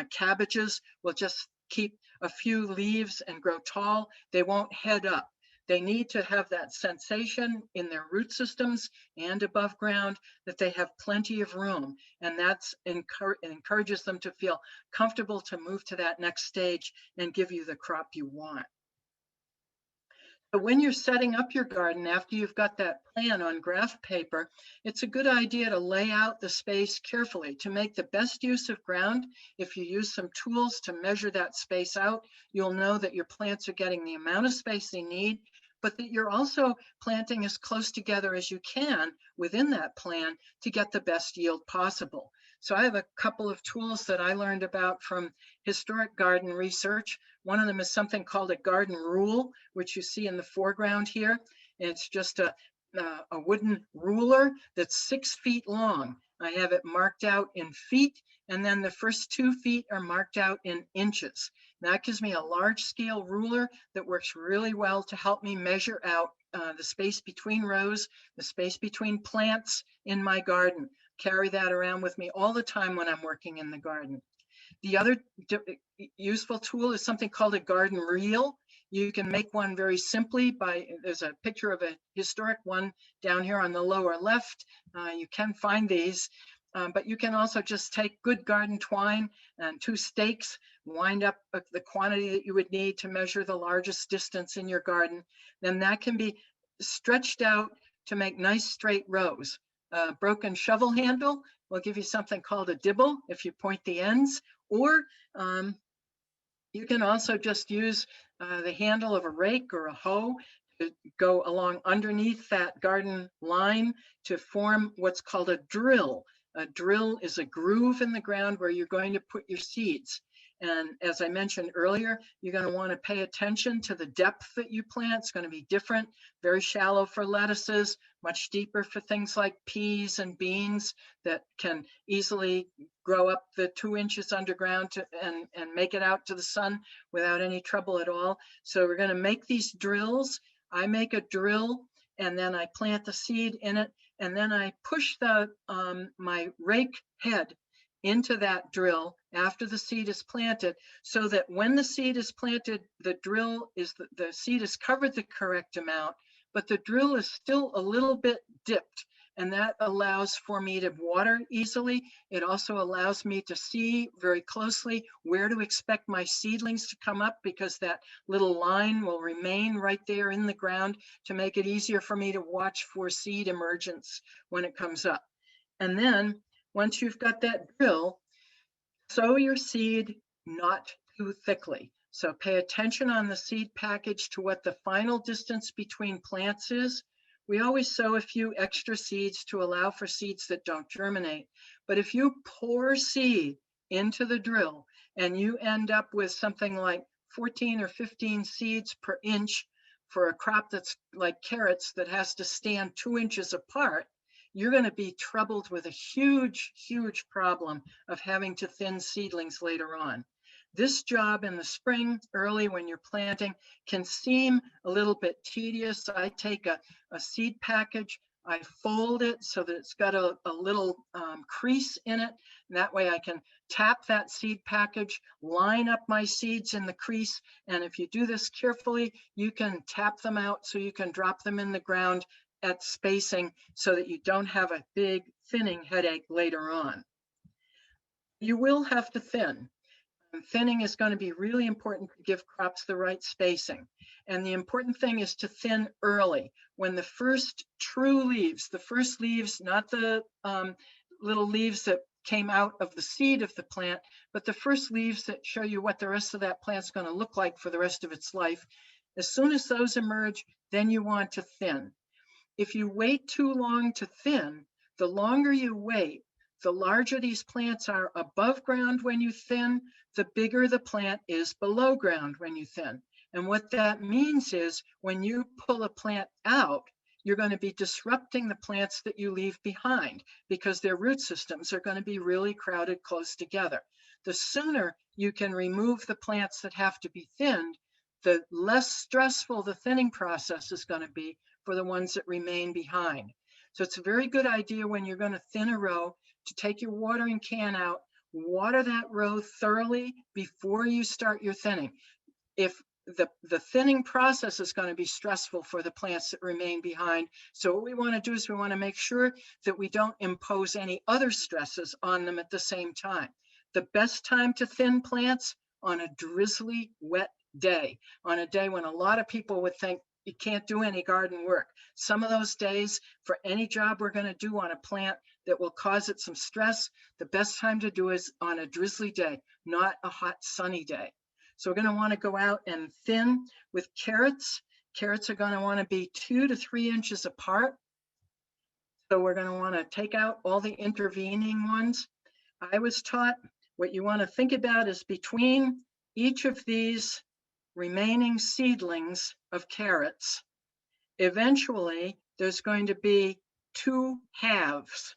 Cabbages will just keep a few leaves and grow tall. They won't head up. They need to have that sensation in their root systems and above ground that they have plenty of room. And that's encourages them to feel comfortable to move to that next stage and give you the crop you want. But when you're setting up your garden, after you've got that plan on graph paper, it's a good idea to lay out the space carefully to make the best use of ground. If you use some tools to measure that space out, you'll know that your plants are getting the amount of space they need, but that you're also planting as close together as you can within that plan to get the best yield possible. So I have a couple of tools that I learned about from historic garden research. One of them is something called a garden rule, which you see in the foreground here. It's just a wooden ruler that's 6 feet long. I have it marked out in feet, and then the first 2 feet are marked out in inches. That gives me a large scale ruler that works really well to help me measure out the space between rows, the space between plants in my garden. Carry that around with me all the time when I'm working in the garden. The other useful tool is something called a garden reel. You can make one very simply by, there's a picture of a historic one down here on the lower left. You can find these, but you can also just take good garden twine and 2 stakes, wind up the quantity that you would need to measure the largest distance in your garden. Then that can be stretched out to make nice straight rows. Broken shovel handle will give you something called a dibble if you point the ends, or you can also just use the handle of a rake or a hoe to go along underneath that garden line to form what's called a drill. A drill is a groove in the ground where you're going to put your seeds. And as I mentioned earlier, you're going to want to pay attention to the depth that you plant. It's going to be different, very shallow for lettuces, much deeper for things like peas and beans that can easily grow up the 2 inches underground and make it out to the sun without any trouble at all. So we're going to make these drills. I make a drill and then I plant the seed in it, and then I push my rake head into that drill after the seed is planted, so that when the seed is planted, the drill is, the seed is covered the correct amount, but the drill is still a little bit dipped. And that allows for me to water easily. It also allows me to see very closely where to expect my seedlings to come up, because that little line will remain right there in the ground to make it easier for me to watch for seed emergence when it comes up. And then once you've got that drill, sow your seed not too thickly. So pay attention on the seed package to what the final distance between plants is. We always sow a few extra seeds to allow for seeds that don't germinate. But if you pour seed into the drill and you end up with something like 14 or 15 seeds per inch for a crop that's like carrots that has to stand 2 inches apart, you're going to be troubled with a huge, huge problem of having to thin seedlings later on. This job in the spring, early when you're planting, can seem a little bit tedious. I take a seed package, I fold it so that it's got a little crease in it. And that way I can tap that seed package, line up my seeds in the crease. And if you do this carefully, you can tap them out so you can drop them in the ground at spacing so that you don't have a big thinning headache later on. You will have to thin. Thinning is going to be really important to give crops the right spacing. And the important thing is to thin early, when the first true leaves, the first leaves, not the little leaves that came out of the seed of the plant, but the first leaves that show you what the rest of that plant's going to look like for the rest of its life. As soon as those emerge, then you want to thin. If you wait too long to thin, the longer you wait, the larger these plants are above ground when you thin, the bigger the plant is below ground when you thin. And what that means is when you pull a plant out, you're going to be disrupting the plants that you leave behind, because their root systems are going to be really crowded close together. The sooner you can remove the plants that have to be thinned, the less stressful the thinning process is going to be for the ones that remain behind. So it's a very good idea when you're going to thin a row to take your watering can out, water that row thoroughly before you start your thinning. If the thinning process is going to be stressful for the plants that remain behind. So what we want to do is we want to make sure that we don't impose any other stresses on them at the same time. The best time to thin plants on a drizzly, wet day, on a day when a lot of people would think you can't do any garden work. Some of those days, for any job we're going to do on a plant that will cause it some stress, the best time to do is on a drizzly day, not a hot sunny day. So we're going to want to go out and thin with carrots. Carrots are going to want to be 2 to 3 inches apart. So we're going to want to take out all the intervening ones. I was taught what you want to think about is between each of these remaining seedlings of carrots, eventually there's going to be 2 halves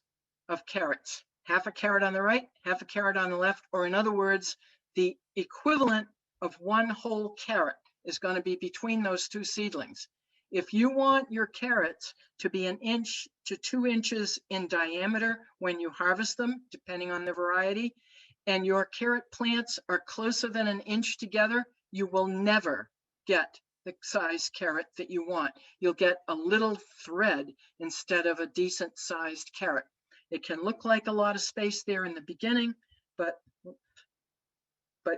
of carrots, half a carrot on the right, half a carrot on the left, or in other words, the equivalent of 1 whole carrot is going to be between those 2 seedlings. If you want your carrots to be 1 inch to 2 inches in diameter when you harvest them, depending on the variety, and your carrot plants are closer than 1 inch together, you will never get the size carrot that you want. You'll get a little thread instead of a decent sized carrot. It can look like a lot of space there in the beginning, but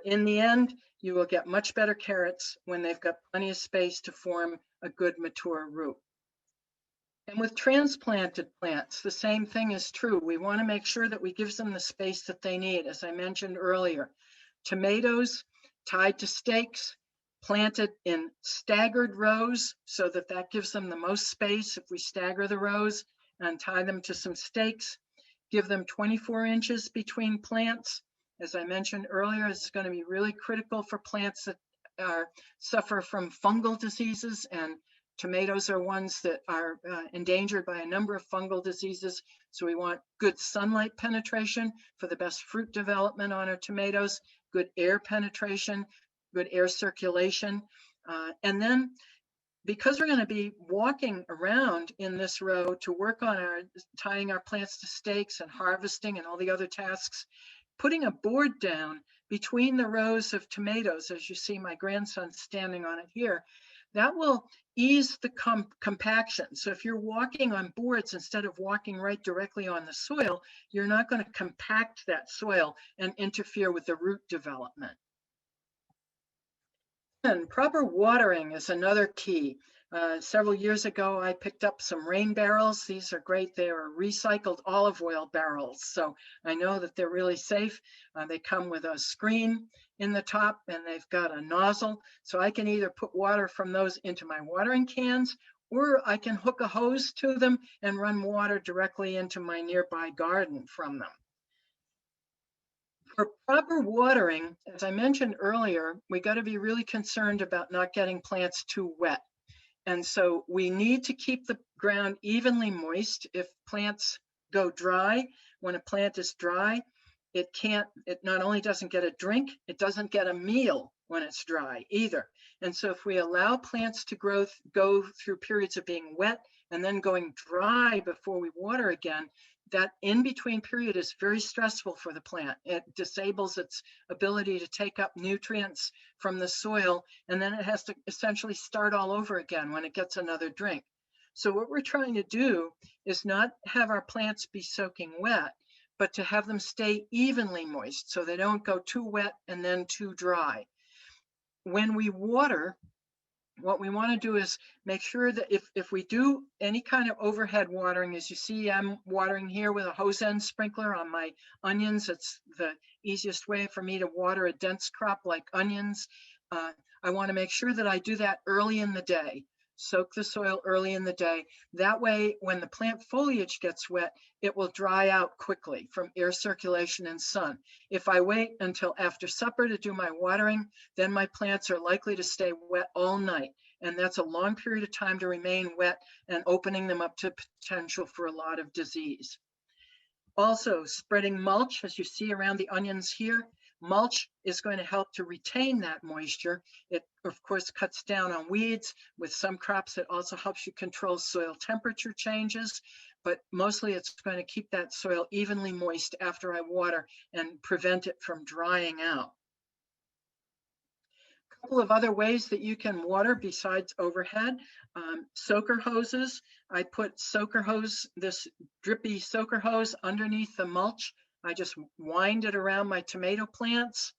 in the end, you will get much better carrots when they've got plenty of space to form a good mature root. And with transplanted plants, the same thing is true. We want to make sure that we give them the space that they need, as I mentioned earlier. Tomatoes tied to stakes, planted in staggered rows so that that gives them the most space. If we stagger the rows and tie them to some stakes, give them 24 inches between plants. As I mentioned earlier, it's going to be really critical for plants that suffer from fungal diseases, and tomatoes are ones that are endangered by a number of fungal diseases. So we want good sunlight penetration for the best fruit development on our tomatoes, good air penetration, good air circulation. And then because we're going to be walking around in this row to work on tying our plants to stakes and harvesting and all the other tasks, putting a board down between the rows of tomatoes, as you see my grandson standing on it here, that will ease the compaction. So if you're walking on boards instead of walking right directly on the soil, you're not going to compact that soil and interfere with the root development. And proper watering is another key. Several years ago, I picked up some rain barrels. These are great. They are recycled olive oil barrels. So I know that they're really safe. They come with a screen in the top and they've got a nozzle. So I can either put water from those into my watering cans, or I can hook a hose to them and run water directly into my nearby garden from them. For proper watering, as I mentioned earlier, we got to be really concerned about not getting plants too wet. And so we need to keep the ground evenly moist. If plants go dry, when a plant is dry, it not only doesn't get a drink, it doesn't get a meal when it's dry either. And so if we allow plants to go through periods of being wet and then going dry before we water again, that in-between period is very stressful for the plant. It disables its ability to take up nutrients from the soil, and then it has to essentially start all over again when it gets another drink. So what we're trying to do is not have our plants be soaking wet, but to have them stay evenly moist so they don't go too wet and then too dry. When we water, what we want to do is make sure that if we do any kind of overhead watering, as you see, I'm watering here with a hose end sprinkler on my onions. It's the easiest way for me to water a dense crop like onions. I want to make sure that I do that early in the day. Soak the soil early in the day. That way, when the plant foliage gets wet, it will dry out quickly from air circulation and sun. If I wait until after supper to do my watering, then my plants are likely to stay wet all night. And that's a long period of time to remain wet and opening them up to potential for a lot of disease. Also, spreading mulch, as you see around the onions here. Mulch is going to help to retain that moisture. It, of course, cuts down on weeds. With some crops, it also helps you control soil temperature changes, but mostly it's going to keep that soil evenly moist after I water and prevent it from drying out. A couple of other ways that you can water besides overhead. Soaker hoses. I put soaker hose, this drippy soaker hose underneath the mulch. I just wind it around my tomato plants,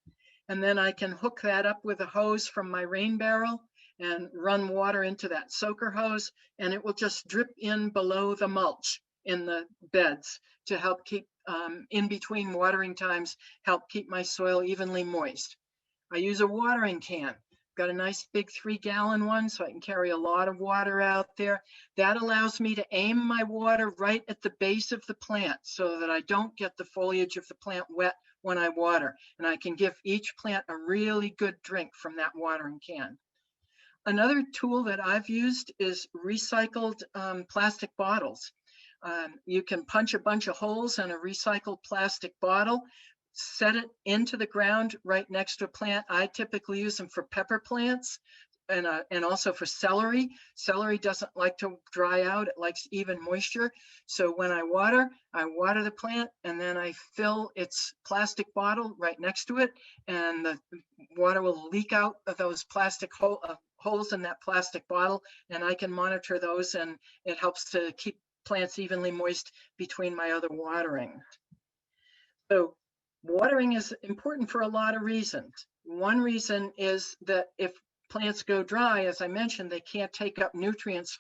and then I can hook that up with a hose from my rain barrel and run water into that soaker hose, and it will just drip in below the mulch in the beds to help keep, in between watering times, help keep my soil evenly moist. I use a watering can. Got a nice big 3-gallon one, so I can carry a lot of water out there. That allows me to aim my water right at the base of the plant so that I don't get the foliage of the plant wet when I water. And I can give each plant a really good drink from that watering can. Another tool that I've used is recycled plastic bottles. You can punch a bunch of holes in a recycled plastic bottle, set it into the ground right next to a plant. I typically use them for pepper plants and also for celery. Celery doesn't like to dry out. It likes even moisture. So when I water the plant, and then I fill its plastic bottle right next to it, and the water will leak out of those plastic holes in that plastic bottle, and I can monitor those, and it helps to keep plants evenly moist between my other watering. So watering is important for a lot of reasons. One reason is that if plants go dry, as I mentioned, they can't take up nutrients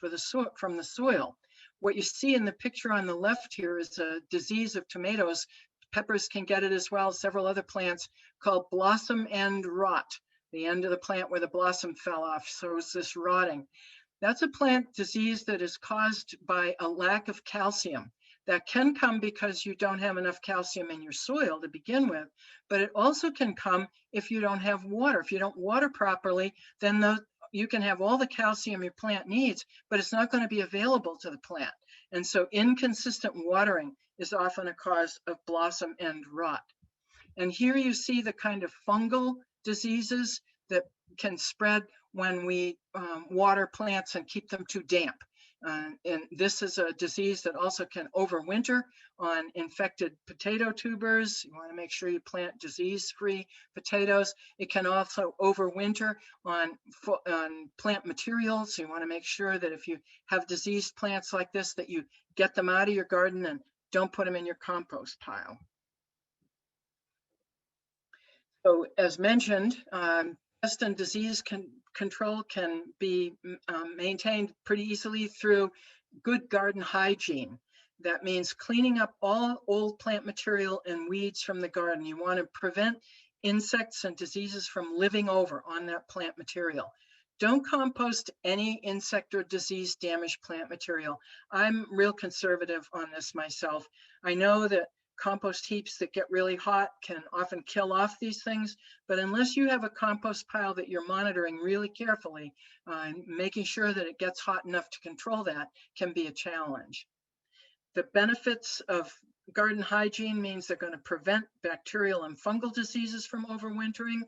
from the soil. What you see in the picture on the left here is a disease of tomatoes. Peppers can get it as well, several other plants, called blossom end rot. The end of the plant where the blossom fell off shows this rotting. That's a plant disease that is caused by a lack of calcium. That can come because you don't have enough calcium in your soil to begin with, but it also can come if you don't have water. If you don't water properly, then you can have all the calcium your plant needs, but it's not going to be available to the plant. And so inconsistent watering is often a cause of blossom end rot. And here you see the kind of fungal diseases that can spread when we water plants and keep them too damp. And this is a disease that also can overwinter on infected potato tubers. You want to make sure you plant disease-free potatoes. It can also overwinter on plant materials. You want to make sure that if you have diseased plants like this, that you get them out of your garden and don't put them in your compost pile. So as mentioned, pest and disease control can be maintained pretty easily through good garden hygiene. That means cleaning up all old plant material and weeds from the garden. You want to prevent insects and diseases from living over on that plant material. Don't compost any insect or disease damaged plant material. I'm real conservative on this myself. I know that compost heaps that get really hot can often kill off these things, but unless you have a compost pile that you're monitoring really carefully, making sure that it gets hot enough to control that can be a challenge. The benefits of garden hygiene means they're going to prevent bacterial and fungal diseases from overwintering.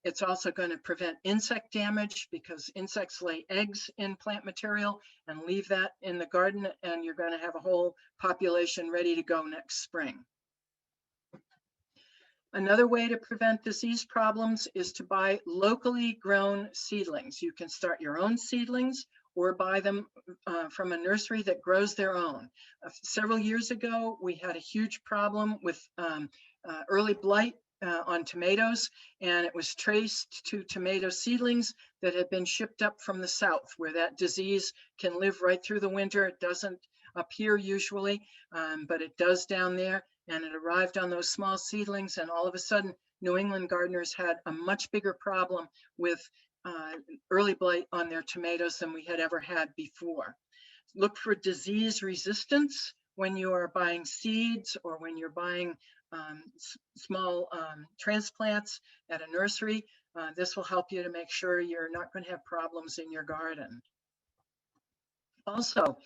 It's also going to prevent insect damage because insects lay eggs in plant material and leave that in the garden, and you're going to have a whole population ready to go next spring. Another way to prevent disease problems is to buy locally grown seedlings. You can start your own seedlings or buy them from a nursery that grows their own. Several years ago, we had a huge problem with early blight on tomatoes, and it was traced to tomato seedlings that had been shipped up from the south, where that disease can live right through the winter. It doesn't up here usually, but it does down there, and it arrived on those small seedlings, and all of a sudden, New England gardeners had a much bigger problem with early blight on their tomatoes than we had ever had before. Look for disease resistance when you are buying seeds or when you're buying small transplants at a nursery. This will help you to make sure you're not going to have problems in your garden. Also,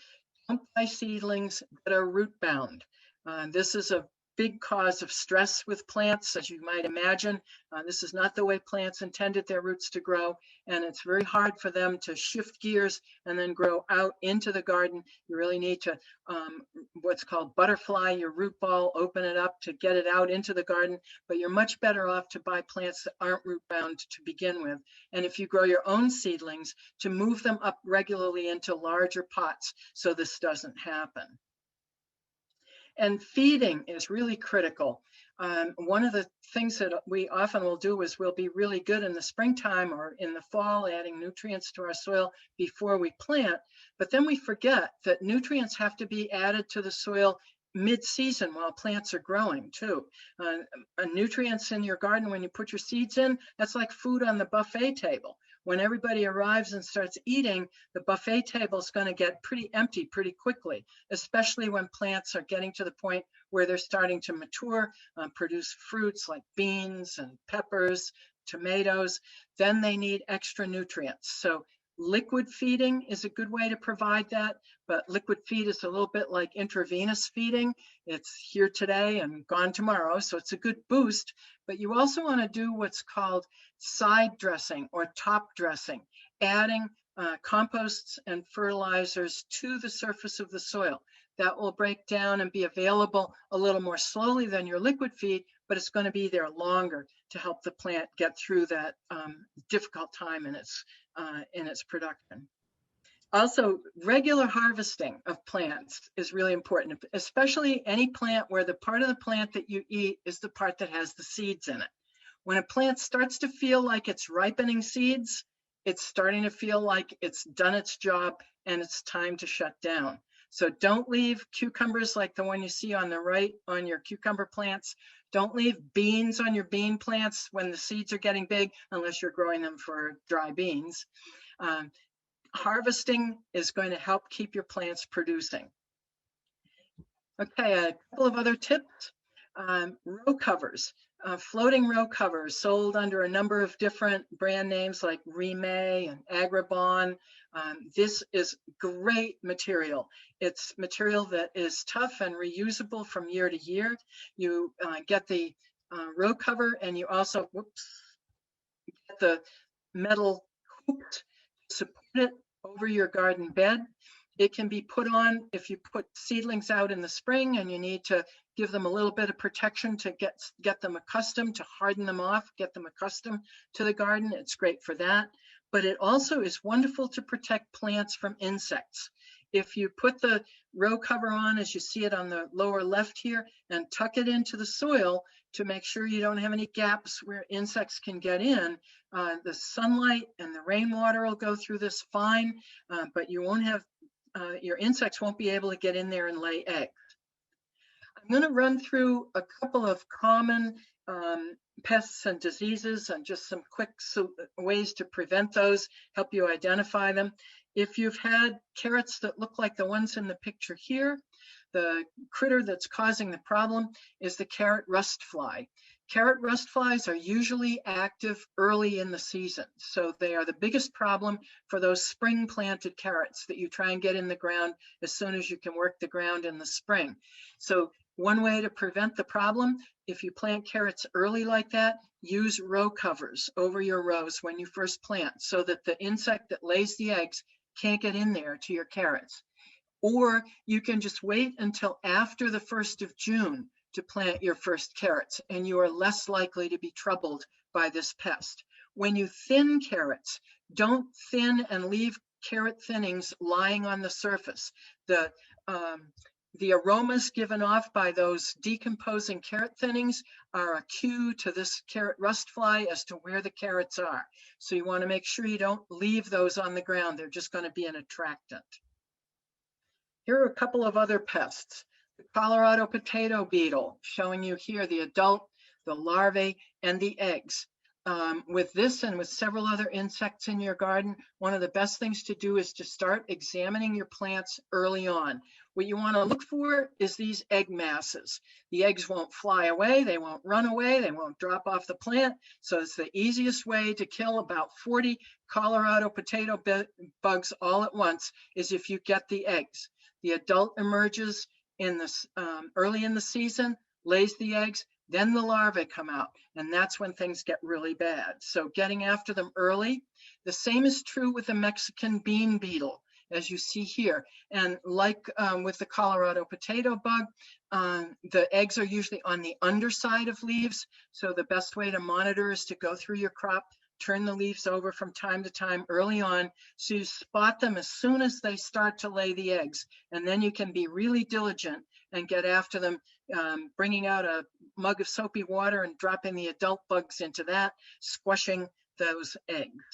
don't buy seedlings that are root bound. This is a big cause of stress with plants, as you might imagine. This is not the way plants intended their roots to grow, and it's very hard for them to shift gears and then grow out into the garden. You really need to what's called butterfly your root ball, open it up to get it out into the garden, but you're much better off to buy plants that aren't root bound to begin with. And if you grow your own seedlings, to move them up regularly into larger pots so this doesn't happen. And feeding is really critical. One of the things that we often will do is we'll be really good in the springtime or in the fall adding nutrients to our soil before we plant, but then we forget that nutrients have to be added to the soil mid-season while plants are growing too. Nutrients in your garden when you put your seeds in, that's like food on the buffet table. When everybody arrives and starts eating, the buffet table is going to get pretty empty pretty quickly, especially when plants are getting to the point where they're starting to mature, produce fruits like beans and peppers, tomatoes. Then they need extra nutrients. So liquid feeding is a good way to provide that, but liquid feed is a little bit like intravenous feeding. It's here today and gone tomorrow, so it's a good boost, but you also want to do what's called side dressing or top dressing, adding composts and fertilizers to the surface of the soil. That will break down and be available a little more slowly than your liquid feed, but it's going to be there longer to help the plant get through that difficult time in its production. Also, regular harvesting of plants is really important, especially any plant where the part of the plant that you eat is the part that has the seeds in it. When a plant starts to feel like it's ripening seeds, it's starting to feel like it's done its job and it's time to shut down. So don't leave cucumbers like the one you see on the right on your cucumber plants. Don't leave beans on your bean plants when the seeds are getting big, unless you're growing them for dry beans. Harvesting is going to help keep your plants producing. Okay, a couple of other tips. Row covers. Floating row covers sold under a number of different brand names like Remay and Agribon. This is great material. It's material that is tough and reusable from year to year. You get the row cover and you also get the metal hoop to support it over your garden bed. It can be put on if you put seedlings out in the spring and you need to give them a little bit of protection to get them accustomed, to harden them off, get them accustomed to the garden. It's great for that. But it also is wonderful to protect plants from insects. If you put the row cover on, as you see it on the lower left here, and tuck it into the soil to make sure you don't have any gaps where insects can get in, the sunlight and the rainwater will go through this fine, but you won't have your insects won't be able to get in there and lay eggs. I'm going to run through a couple of common pests and diseases and just some quick ways to prevent those, help you identify them. If you've had carrots that look like the ones in the picture here, the critter that's causing the problem is the carrot rust fly. Carrot rust flies are usually active early in the season. So they are the biggest problem for those spring planted carrots that you try and get in the ground as soon as you can work the ground in the spring. So one way to prevent the problem, if you plant carrots early like that, use row covers over your rows when you first plant so that the insect that lays the eggs can't get in there to your carrots. Or you can just wait until after the 1st of June to plant your first carrots, and you are less likely to be troubled by this pest. When you thin carrots, don't thin and leave carrot thinnings lying on the surface. The aromas given off by those decomposing carrot thinnings are a cue to this carrot rust fly as to where the carrots are. So you want to make sure you don't leave those on the ground. They're just going to be an attractant. Here are a couple of other pests. The Colorado potato beetle, showing you here the adult, the larvae, and the eggs. With this and with several other insects in your garden, one of the best things to do is to start examining your plants early on. What you want to look for is these egg masses. The eggs won't fly away, they won't run away, they won't drop off the plant. So it's the easiest way to kill about 40 Colorado potato bugs all at once is if you get the eggs. The adult emerges in this early in the season, lays the eggs, then the larvae come out, and that's when things get really bad. So getting after them early. The same is true with the Mexican bean beetle, as you see here. And like with the Colorado potato bug, the eggs are usually on the underside of leaves. So the best way to monitor is to go through your crop, turn the leaves over from time to time early on, so you spot them as soon as they start to lay the eggs. And then you can be really diligent and get after them, bringing out a mug of soapy water and dropping the adult bugs into that, squashing those eggs.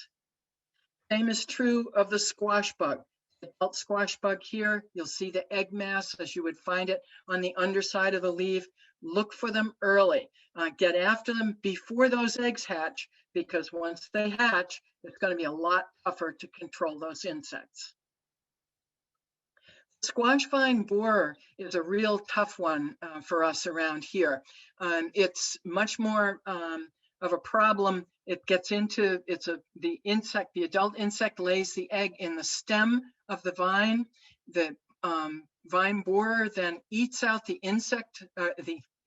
Same is true of the squash bug. The adult squash bug here, you'll see the egg mass as you would find it on the underside of the leaf. Look for them early. Get after them before those eggs hatch, because once they hatch, it's going to be a lot tougher to control those insects. Squash vine borer is a real tough one for us around here. It's much more of a problem. It gets into, the adult insect lays the egg in the stem of the vine. The vine borer then eats out the insect,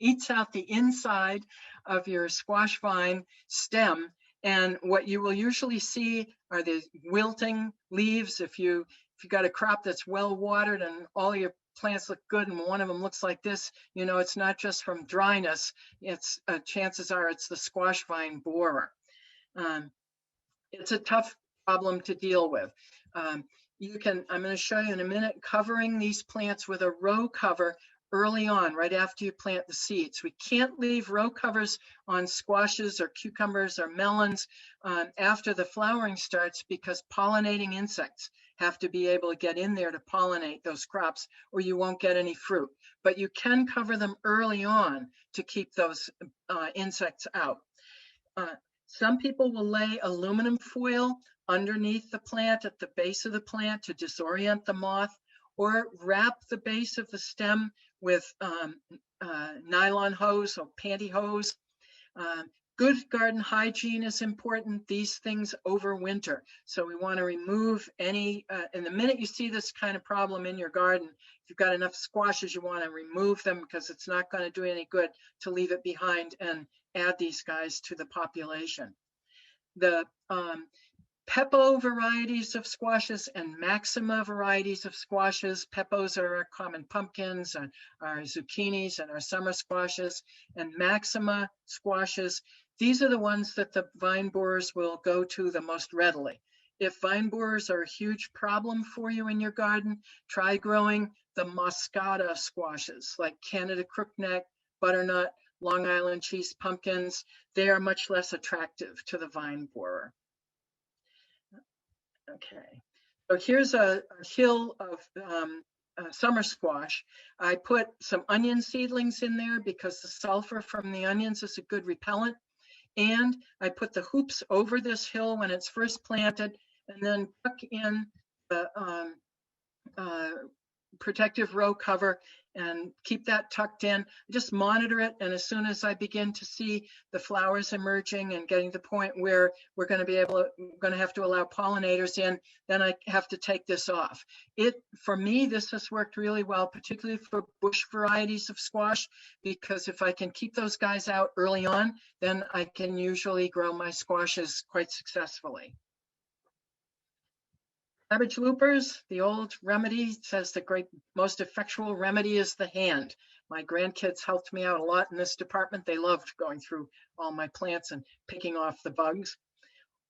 eats out the inside of your squash vine stem. And what you will usually see are the wilting leaves. If you've got a crop that's well watered and all your plants look good and one of them looks like this, you know, it's not just from dryness. It's chances are it's the squash vine borer. It's a tough problem to deal with. I'm going to show you in a minute, covering these plants with a row cover early on, right after you plant the seeds. We can't leave row covers on squashes or cucumbers or melons after the flowering starts, because pollinating insects have to be able to get in there to pollinate those crops, or you won't get any fruit. But you can cover them early on to keep those insects out. Some people will lay aluminum foil underneath the plant, at the base of the plant, to disorient the moth, or wrap the base of the stem with nylon hose or pantyhose. Good garden hygiene is important. These things overwinter. So we want to remove any, and the minute you see this kind of problem in your garden, if you've got enough squashes, you want to remove them, because it's not going to do any good to leave it behind and add these guys to the population. The Peppo varieties of squashes and Maxima varieties of squashes. Peppos are our common pumpkins, our zucchinis, and our summer squashes. And Maxima squashes, these are the ones that the vine borers will go to the most readily. If vine borers are a huge problem for you in your garden, try growing the Moscata squashes, like Canada crookneck, butternut, Long Island cheese pumpkins. They are much less attractive to the vine borer. Okay, so here's a hill of summer squash. I put some onion seedlings in there because the sulfur from the onions is a good repellent. And I put the hoops over this hill when it's first planted, and then tuck in the protective row cover and keep that tucked in. Just monitor it, and as soon as I begin to see the flowers emerging and getting to the point where we're going to have to allow pollinators in, then I have to take this off. For me, this has worked really well, particularly for bush varieties of squash, because if I can keep those guys out early on, then I can usually grow my squashes quite successfully. Cabbage loopers, the old remedy says the most effectual remedy is the hand. My grandkids helped me out a lot in this department. They loved going through all my plants and picking off the bugs.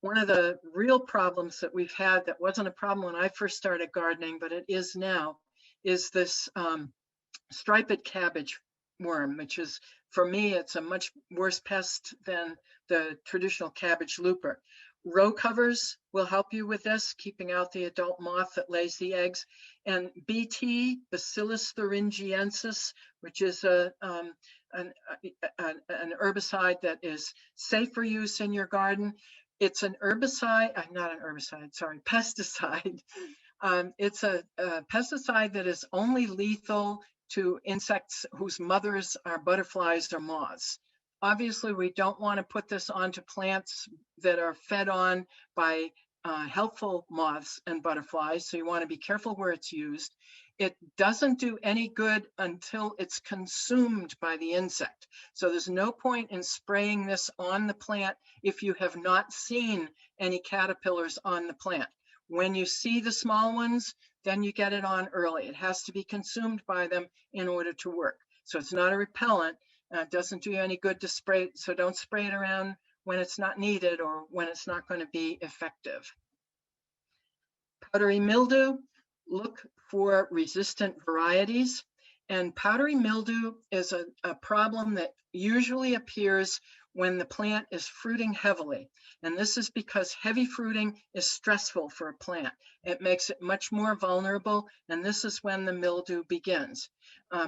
One of the real problems that we've had that wasn't a problem when I first started gardening, but it is now, is this striped cabbage worm, which is, for me, it's a much worse pest than the traditional cabbage looper. Row covers will help you with this, keeping out the adult moth that lays the eggs. And BT, Bacillus thuringiensis, which is an herbicide that is safe for use in your garden. It's an herbicide, not an herbicide, sorry, pesticide. It's a pesticide that is only lethal to insects whose mothers are butterflies or moths. Obviously, we don't want to put this onto plants that are fed on by helpful moths and butterflies, so you want to be careful where it's used. It doesn't do any good until it's consumed by the insect. So there's no point in spraying this on the plant if you have not seen any caterpillars on the plant. When you see the small ones, then you get it on early. It has to be consumed by them in order to work. So it's not a repellent. It doesn't do you any good to spray, so don't spray it around when it's not needed or when it's not going to be effective. Powdery mildew, look for resistant varieties. And powdery mildew is a problem that usually appears when the plant is fruiting heavily. And this is because heavy fruiting is stressful for a plant. It makes it much more vulnerable, and this is when the mildew begins.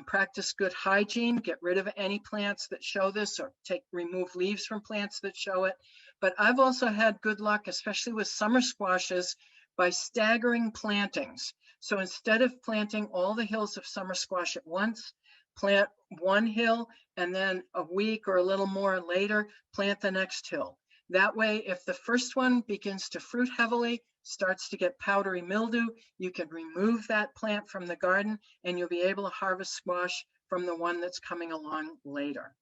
Practice good hygiene, get rid of any plants that show this, or remove leaves from plants that show it. But I've also had good luck, especially with summer squashes, by staggering plantings. So instead of planting all the hills of summer squash at once, plant one hill, and then a week or a little more later, plant the next hill. That way, if the first one begins to fruit heavily, starts to get powdery mildew, you can remove that plant from the garden and you'll be able to harvest squash from the one that's coming along later.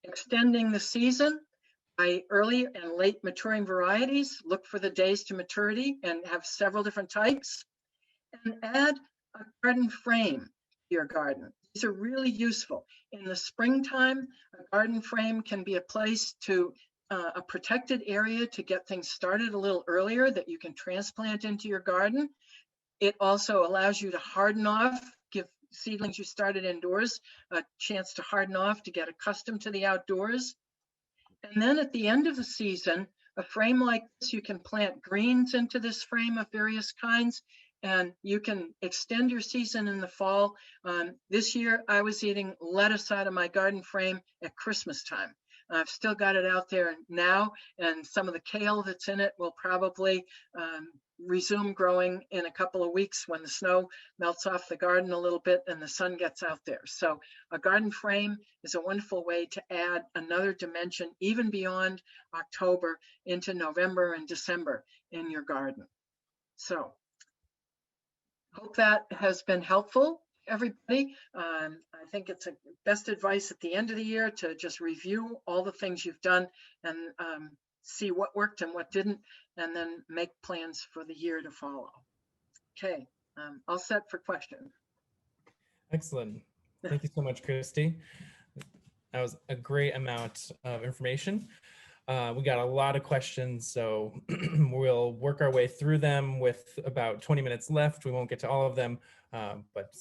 Extending the season by early and late maturing varieties. Look for the days to maturity and have several different types. And add a garden frame to your garden. These are really useful. In the springtime, a garden frame can be a place to a protected area to get things started a little earlier that you can transplant into your garden. It also allows you to harden off, give seedlings you started indoors a chance to harden off to get accustomed to the outdoors. And then at the end of the season, a frame like this, you can plant greens into this frame of various kinds, and you can extend your season in the fall. This year, I was eating lettuce out of my garden frame at Christmas time. I've still got it out there now, and some of the kale that's in it will probably resume growing in a couple of weeks when the snow melts off the garden a little bit and the sun gets out there. So a garden frame is a wonderful way to add another dimension, even beyond October into November and December in your garden. So hope that has been helpful, everybody. I think it's a best advice at the end of the year to just review all the things you've done and see what worked and what didn't, and then make plans for the year to follow. Okay, all set for questions. Excellent. Thank you so much, Christie. That was a great amount of information. We got a lot of questions, so we'll work our way through them with about 20 minutes left. We won't get to all of them, but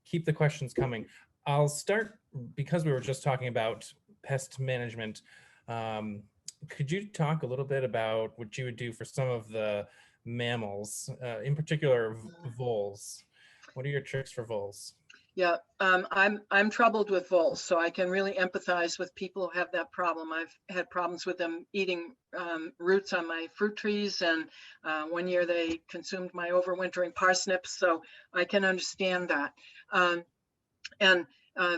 keep the questions coming. I'll start, because we were just talking about pest management. Could you talk a little bit about what you would do for some of the mammals, in particular voles? What are your tricks for voles? Yeah, I'm troubled with voles, so I can really empathize with people who have that problem. I've had problems with them eating roots on my fruit trees, and one year they consumed my overwintering parsnips, so I can understand that. And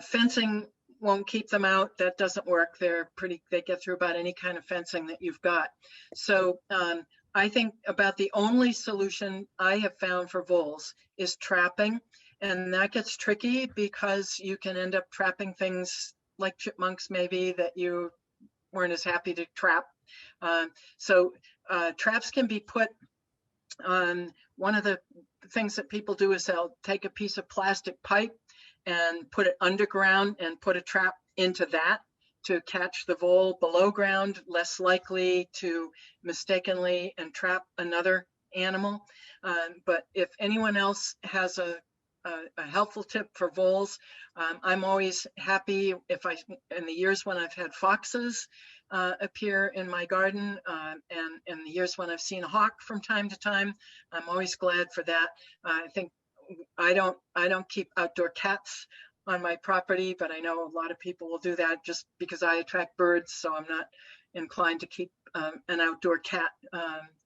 fencing won't keep them out. That doesn't work. They get through about any kind of fencing that you've got. So I think about the only solution I have found for voles is trapping. And that gets tricky because you can end up trapping things like chipmunks maybe that you weren't as happy to trap. So traps can be put on. One of the things that people do is they'll take a piece of plastic pipe and put it underground and put a trap into that to catch the vole below ground, less likely to mistakenly entrap another animal. But if anyone else has a helpful tip for voles, I'm always happy if in the years when I've had foxes appear in my garden, and in the years when I've seen a hawk from time to time, I'm always glad for that. I think I don't keep outdoor cats on my property, but I know a lot of people will do that just because I attract birds, so I'm not inclined to keep an outdoor cat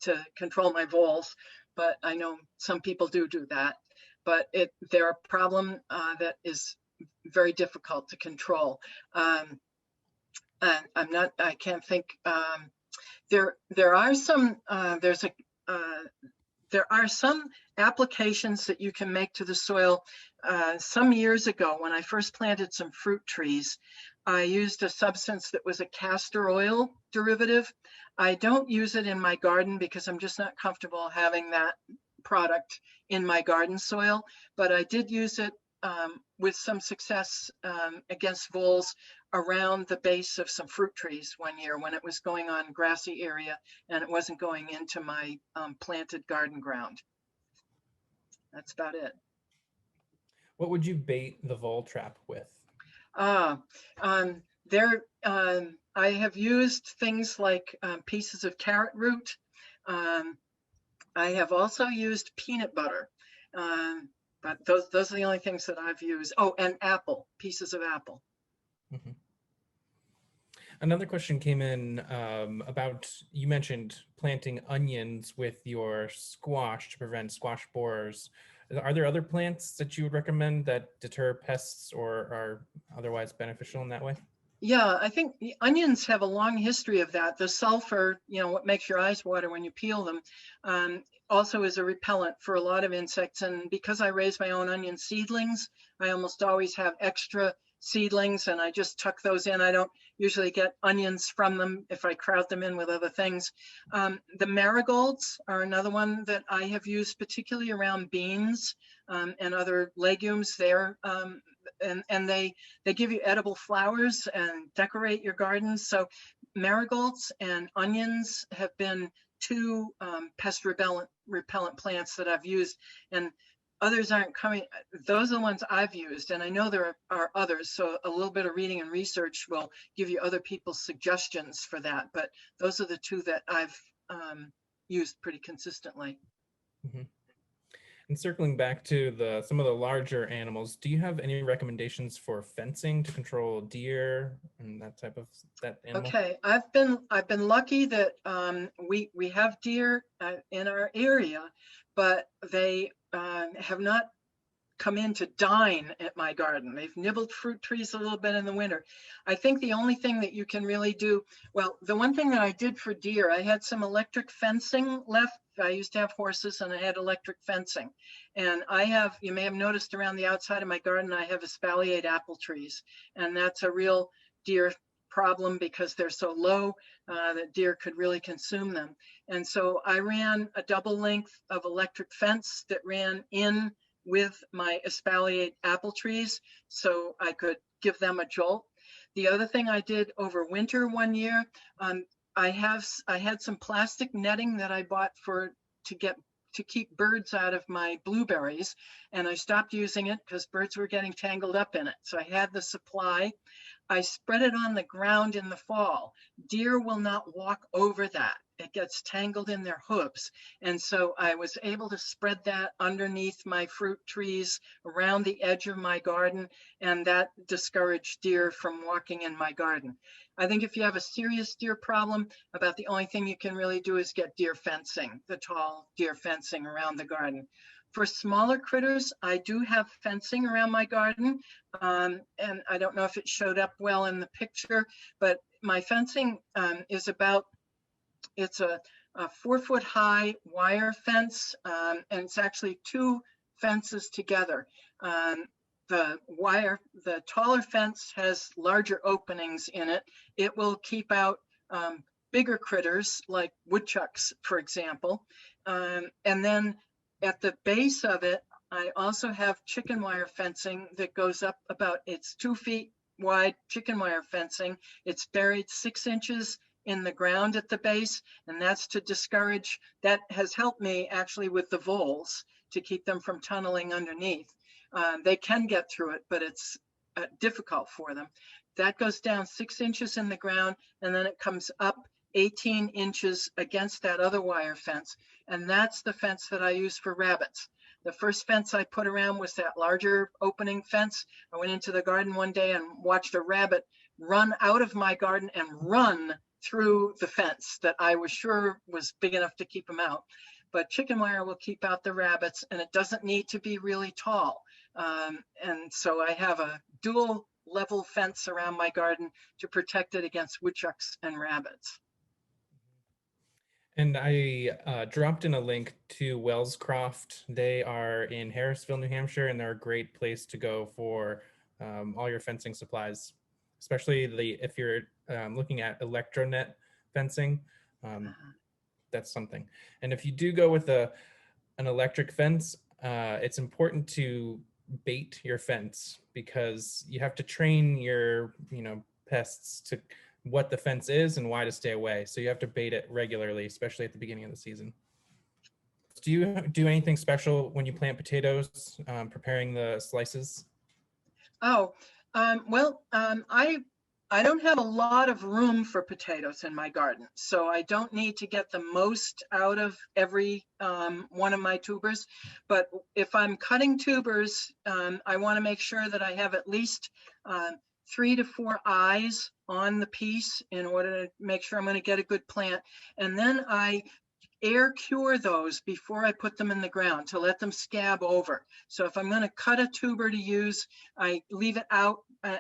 to control my voles, but I know some people do that. But they're a problem that is very difficult to control. And I can't think There are some, there are some applications that you can make to the soil. Some years ago, when I first planted some fruit trees, I used a substance that was a castor oil derivative. I don't use it in my garden because I'm just not comfortable having that product in my garden soil, but I did use it with some success against voles around the base of some fruit trees one year when it was going on grassy area and it wasn't going into my planted garden ground. That's about it. What would you bait the vole trap with? I have used things like pieces of carrot root. I have also used peanut butter, but those are the only things that I've used. Oh, and apple, pieces of apple. Mm-hmm. Another question came in about, you mentioned planting onions with your squash to prevent squash borers. Are there other plants that you would recommend that deter pests or are otherwise beneficial in that way? Yeah, I think the onions have a long history of that. The sulfur, what makes your eyes water when you peel them, also is a repellent for a lot of insects. And because I raise my own onion seedlings, I almost always have extra seedlings and I just tuck those in. I don't usually get onions from them if I crowd them in with other things. The marigolds are another one that I have used, particularly around beans and other legumes there. And they give you edible flowers and decorate your gardens. So marigolds and onions have been two pest repellent plants that I've used, and others aren't coming. Those are the ones I've used, and I know there are others. So a little bit of reading and research will give you other people's suggestions for that. But those are the two that I've used pretty consistently. Mm-hmm. And circling back to some of the larger animals, do you have any recommendations for fencing to control deer and that animal? Okay, I've been lucky that we have deer in our area, but they have not come in to dine at my garden. They've nibbled fruit trees a little bit in the winter. I think the only thing that you can really do, well, the one thing that I did for deer, I had some electric fencing left. I used to have horses and I had electric fencing. And you may have noticed around the outside of my garden, I have espalier apple trees. And that's a real deer problem because they're so low that deer could really consume them. And so I ran a double length of electric fence that ran in with my espalier apple trees so I could give them a jolt. The other thing I did over winter one year, I had some plastic netting that I bought to keep birds out of my blueberries, and I stopped using it because birds were getting tangled up in it. So I had the supply. I spread it on the ground in the fall. Deer will not walk over that. It gets tangled in their hooves. And so I was able to spread that underneath my fruit trees around the edge of my garden, and that discouraged deer from walking in my garden. I think if you have a serious deer problem, about the only thing you can really do is get deer fencing, the tall deer fencing around the garden. For smaller critters, I do have fencing around my garden, and I don't know if it showed up well in the picture, but my fencing is it's a 4-foot high wire fence, and it's actually two fences together. The taller fence has larger openings in it. It will keep out bigger critters like woodchucks, for example. And then at the base of it, I also have chicken wire fencing that goes up it's 2 feet wide chicken wire fencing. It's buried 6 inches in the ground at the base, and that's to discourage, that has helped me actually with the voles to keep them from tunneling underneath. They can get through it, but it's difficult for them. That goes down 6 inches in the ground, and then it comes up 18 inches against that other wire fence. And that's the fence that I use for rabbits. The first fence I put around was that larger opening fence. I went into the garden one day and watched a rabbit run out of my garden and run through the fence that I was sure was big enough to keep them out. But chicken wire will keep out the rabbits, and it doesn't need to be really tall. And so I have a dual level fence around my garden to protect it against woodchucks and rabbits. And I dropped in a link to Wellscroft. They are in Harrisville, New Hampshire, and they're a great place to go for all your fencing supplies, especially if you're looking at electronet fencing. Um, Uh-huh. that's something. And if you do go with an electric fence, it's important to bait your fence because you have to train your pests to what the fence is and why to stay away. So you have to bait it regularly, especially at the beginning of the season. Do you do anything special when you plant potatoes, preparing the slices? Oh, well, I don't have a lot of room for potatoes in my garden, so I don't need to get the most out of every one of my tubers. But if I'm cutting tubers, I want to make sure that I have at least 3 to 4 eyes on the piece in order to make sure I'm going to get a good plant. And then I air cure those before I put them in the ground to let them scab over. So if I'm going to cut a tuber to use, I leave it out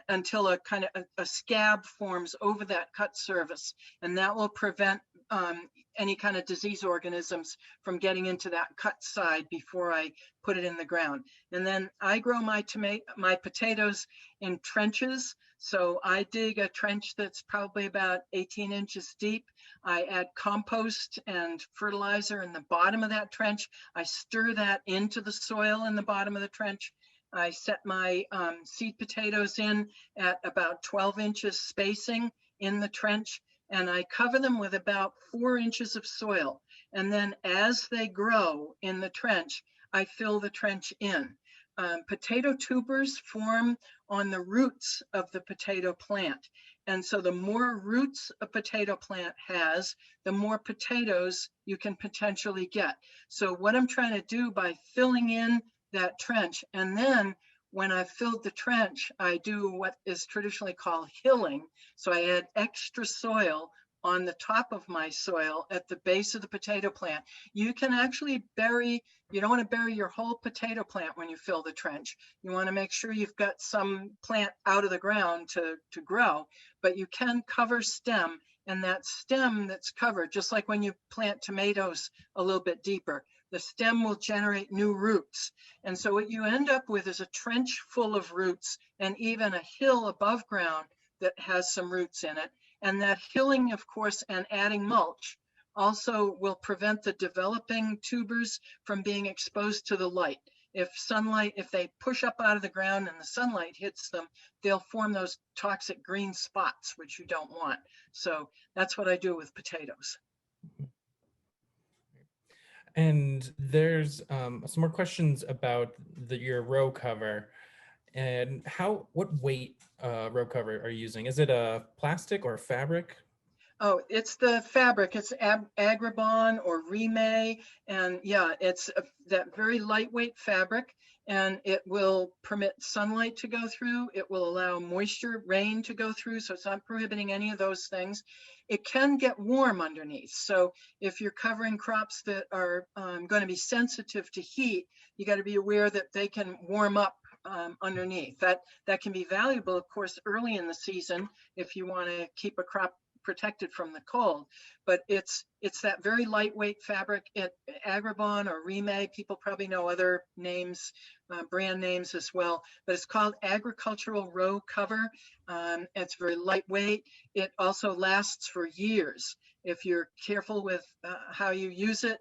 until a kind of a scab forms over that cut surface, and that will prevent any kind of disease organisms from getting into that cut side before I put it in the ground. And then I grow my potatoes in trenches. So I dig a trench that's probably about 18 inches deep. I add compost and fertilizer in the bottom of that trench. I stir that into the soil in the bottom of the trench. I set my seed potatoes in at about 12 inches spacing in the trench, and I cover them with about 4 inches of soil. And then as they grow in the trench, I fill the trench in. Potato tubers form on the roots of the potato plant. And so the more roots a potato plant has, the more potatoes you can potentially get. So what I'm trying to do by filling in that trench, and then when I've filled the trench, I do what is traditionally called hilling. So I add extra soil on the top of my soil at the base of the potato plant. You can actually you don't want to bury your whole potato plant when you fill the trench. You want to make sure you've got some plant out of the ground to grow, but you can cover stem, and that stem that's covered, just like when you plant tomatoes a little bit deeper, the stem will generate new roots. And so what you end up with is a trench full of roots and even a hill above ground that has some roots in it. And that hilling, of course, and adding mulch also will prevent the developing tubers from being exposed to the light. If they push up out of the ground and the sunlight hits them, they'll form those toxic green spots, which you don't want. So that's what I do with potatoes. And there's some more questions about your row cover and what weight row cover are you using? Is it a plastic or fabric? Oh, it's the fabric. It's Agribon or Remay, and yeah, it's that very lightweight fabric, and it will permit sunlight to go through. It will allow moisture, rain to go through, so it's not prohibiting any of those things. It can get warm underneath, so if you're covering crops that are going to be sensitive to heat, you got to be aware that they can warm up underneath. That can be valuable, of course, early in the season if you want to keep a crop protected from the cold, but it's that very lightweight fabric. Agribon or Remag, people probably know other names, brand names as well, but it's called agricultural row cover. It's very lightweight. It also lasts for years if you're careful with how you use it.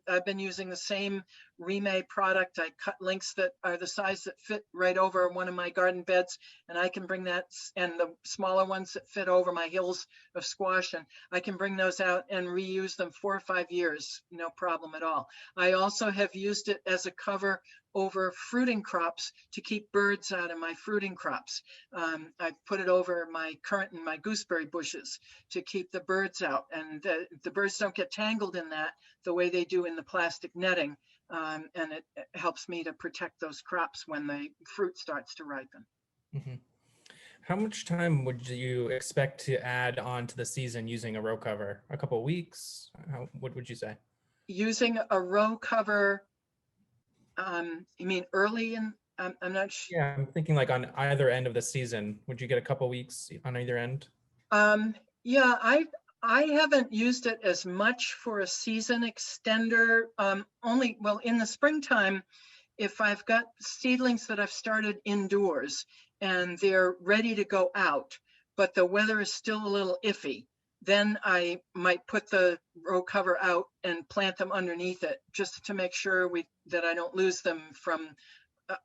I've been using the same Remade product. I cut links that are the size that fit right over one of my garden beds, and I can bring that, and the smaller ones that fit over my hills of squash, and I can bring those out and reuse them 4 or 5 years, no problem at all. I also have used it as a cover over fruiting crops to keep birds out of my fruiting crops. I've put it over my currant and my gooseberry bushes to keep the birds out, and the birds don't get tangled in that the way they do in the plastic netting, and it helps me to protect those crops when the fruit starts to ripen. Mm-hmm. How much time would you expect to add on to the season using a row cover? A couple of weeks? What would you say? Using a row cover, you mean early in, I'm not sure. Yeah, I'm thinking like on either end of the season. Would you get a couple of weeks on either end? Yeah, I haven't used it as much for a season extender, only, well, in the springtime, if I've got seedlings that I've started indoors and they're ready to go out, but the weather is still a little iffy, then I might put the row cover out and plant them underneath it just to make sure that I don't lose them from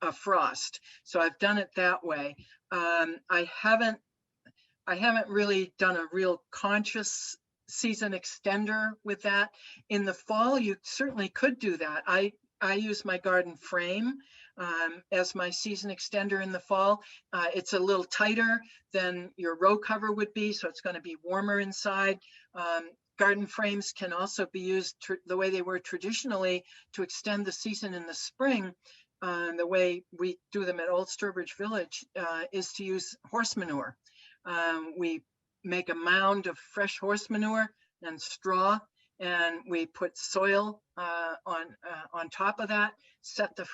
a frost. So I've done it that way. I haven't really done a real conscious season extender with that. In the fall, you certainly could do that. I use my garden frame as my season extender in the fall. It's a little tighter than your row cover would be, so it's going to be warmer inside. Garden frames can also be used the way they were traditionally to extend the season in the spring. The way we do them at Old Sturbridge Village is to use horse manure. We make a mound of fresh horse manure and straw, and we put soil on top of that, set the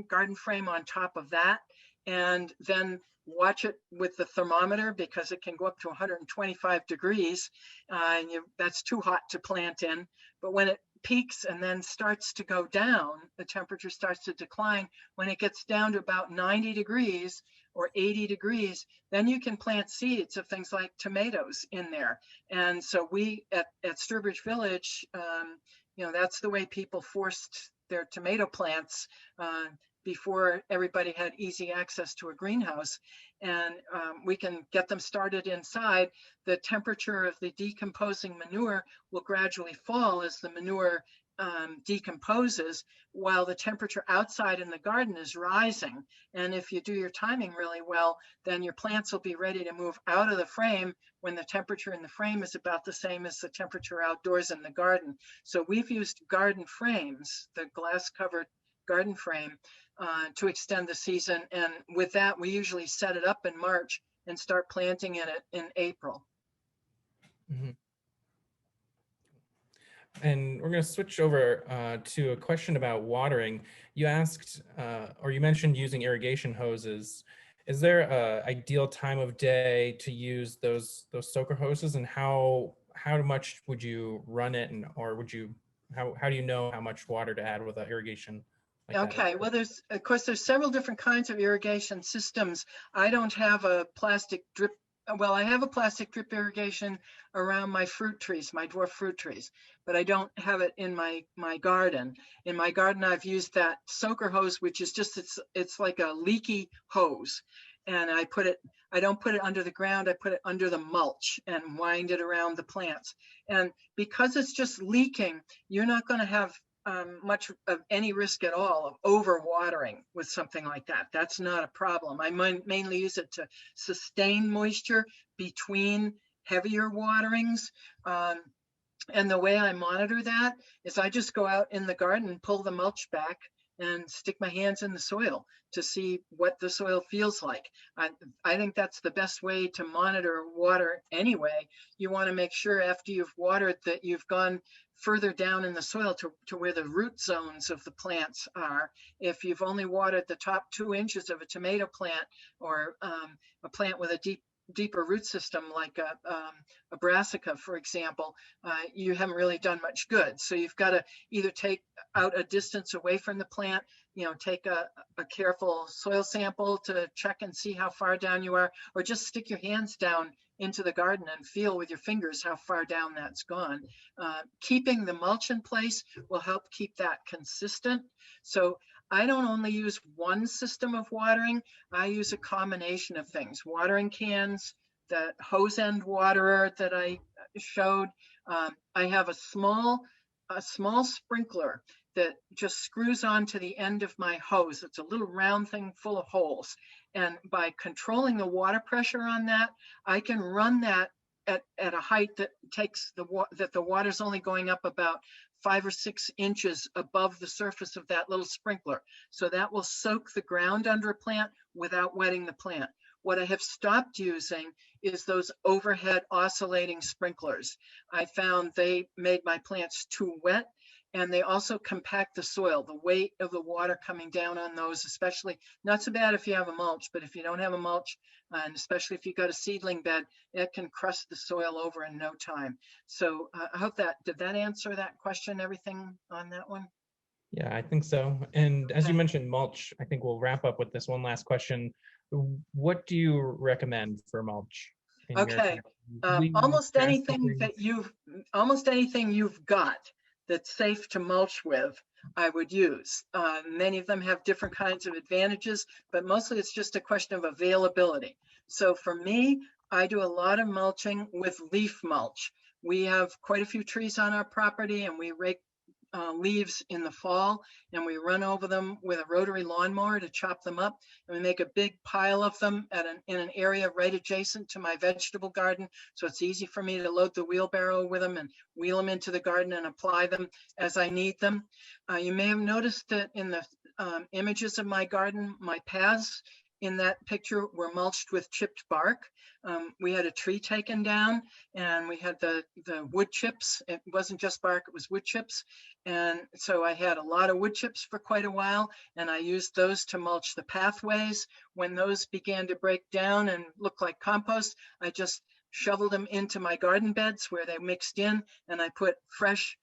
garden frame on top of that, and then watch it with the thermometer because it can go up to 125 degrees. And that's too hot to plant in. But when it peaks and then starts to go down, the temperature starts to decline. When it gets down to about 90 degrees or 80 degrees, then you can plant seeds of things like tomatoes in there. And so we at Sturbridge Village, that's the way people forced their tomato plants before everybody had easy access to a greenhouse. And we can get them started inside. The temperature of the decomposing manure will gradually fall as the manure decomposes, while the temperature outside in the garden is rising. And if you do your timing really well, then your plants will be ready to move out of the frame when the temperature in the frame is about the same as the temperature outdoors in the garden. So we've used garden frames, the glass covered garden frame, to extend the season. And with that, we usually set it up in March and start planting in it in April. Mm-hmm. And we're going to switch over to a question about watering. You asked, or you mentioned using irrigation hoses. Is there an ideal time of day to use those soaker hoses, and how much would you run it, and or would you how do you know how much water to add with an irrigation like that? Okay, well, there's several different kinds of irrigation systems. I don't have a plastic drip. Well, I have a plastic drip irrigation around my fruit trees, my dwarf fruit trees, but I don't have it in my garden. In my garden, I've used that soaker hose, which is just, it's like a leaky hose. And I don't put it under the ground, I put it under the mulch and wind it around the plants. And because it's just leaking, you're not going to have much of any risk at all of overwatering with something like that. That's not a problem. I mainly use it to sustain moisture between heavier waterings. And the way I monitor that is I just go out in the garden and pull the mulch back and stick my hands in the soil to see what the soil feels like. I think that's the best way to monitor water anyway. You want to make sure after you've watered that you've gone further down in the soil to where the root zones of the plants are. If you've only watered the top 2 inches of a tomato plant or a plant with a deeper root system like a brassica, for example, you haven't really done much good. So you've got to either take out a distance away from the plant, take a careful soil sample to check and see how far down you are, or just stick your hands down into the garden and feel with your fingers how far down that's gone. Keeping the mulch in place will help keep that consistent. So I don't only use one system of watering, I use a combination of things. Watering cans, the hose end waterer that I showed. I have a small sprinkler that just screws onto the end of my hose. It's a little round thing full of holes. And by controlling the water pressure on that, I can run that at a height that the water's only going up about 5 or 6 inches above the surface of that little sprinkler. So that will soak the ground under a plant without wetting the plant. What I have stopped using is those overhead oscillating sprinklers. I found they made my plants too wet, And they also compact the soil, the weight of the water coming down on those, especially, not so bad if you have a mulch, but if you don't have a mulch, and especially if you've got a seedling bed, it can crust the soil over in no time. So I hope did that answer that question, everything on that one? Yeah, I think so. And as you Okay. mentioned, mulch, I think we'll wrap up with this one last question. What do you recommend for mulch in your Okay. leaves, grass clippings? Almost anything you've got that's safe to mulch with, I would use. Many of them have different kinds of advantages, but mostly it's just a question of availability. So for me, I do a lot of mulching with leaf mulch. We have quite a few trees on our property, and we rake leaves in the fall, and we run over them with a rotary lawnmower to chop them up, and we make a big pile of them in an area right adjacent to my vegetable garden, so it's easy for me to load the wheelbarrow with them and wheel them into the garden and apply them as I need them. You may have noticed that in the images of my garden, my paths in that picture were mulched with chipped bark. We had a tree taken down, and we had the wood chips. It wasn't just bark, it was wood chips. And so I had a lot of wood chips for quite a while, and I used those to mulch the pathways. When those began to break down and look like compost, I just shoveled them into my garden beds where they mixed in, and I put fresh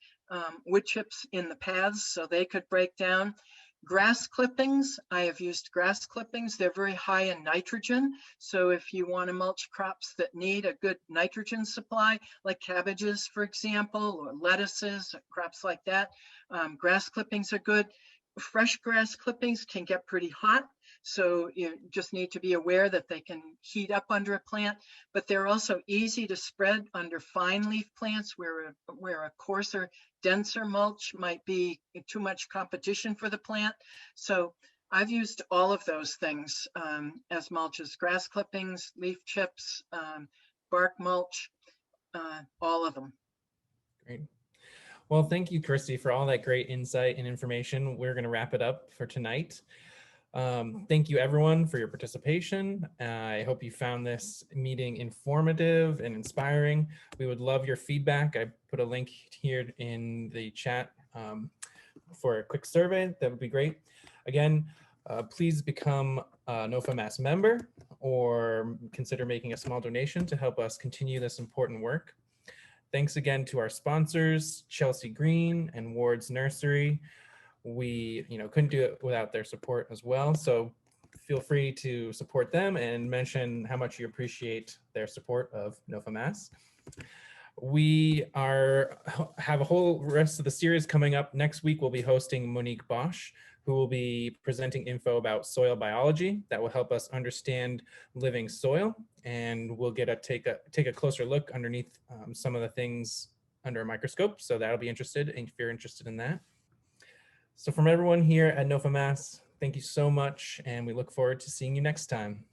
wood chips in the paths so they could break down. Grass clippings, I have used grass clippings. They're very high in nitrogen. So if you want to mulch crops that need a good nitrogen supply, like cabbages, for example, or lettuces, or crops like that, grass clippings are good. Fresh grass clippings can get pretty hot, so you just need to be aware that they can heat up under a plant, but they're also easy to spread under fine leaf plants where a coarser, denser mulch might be too much competition for the plant. So I've used all of those things as mulches: grass clippings, leaf chips, bark mulch, all of them. Great. Well, thank you, Christie, for all that great insight and information. We're going to wrap it up for tonight. Thank you, everyone, for your participation. I hope you found this meeting informative and inspiring. We would love your feedback. I put a link here in the chat for a quick survey. That would be great. Again, please become a NOFAMAS member or consider making a small donation to help us continue this important work. Thanks again to our sponsors, Chelsea Green and Ward's Nursery. We couldn't do it without their support as well. So feel free to support them and mention how much you appreciate their support of NOFAMAS. We have a whole rest of the series coming up. Next week, we'll be hosting Monique Bosch, who will be presenting info about soil biology that will help us understand living soil, and we'll take a closer look underneath some of the things under a microscope. So that'll be interested if you're interested in that. So from everyone here at NOFAMAS, thank you so much, and we look forward to seeing you next time.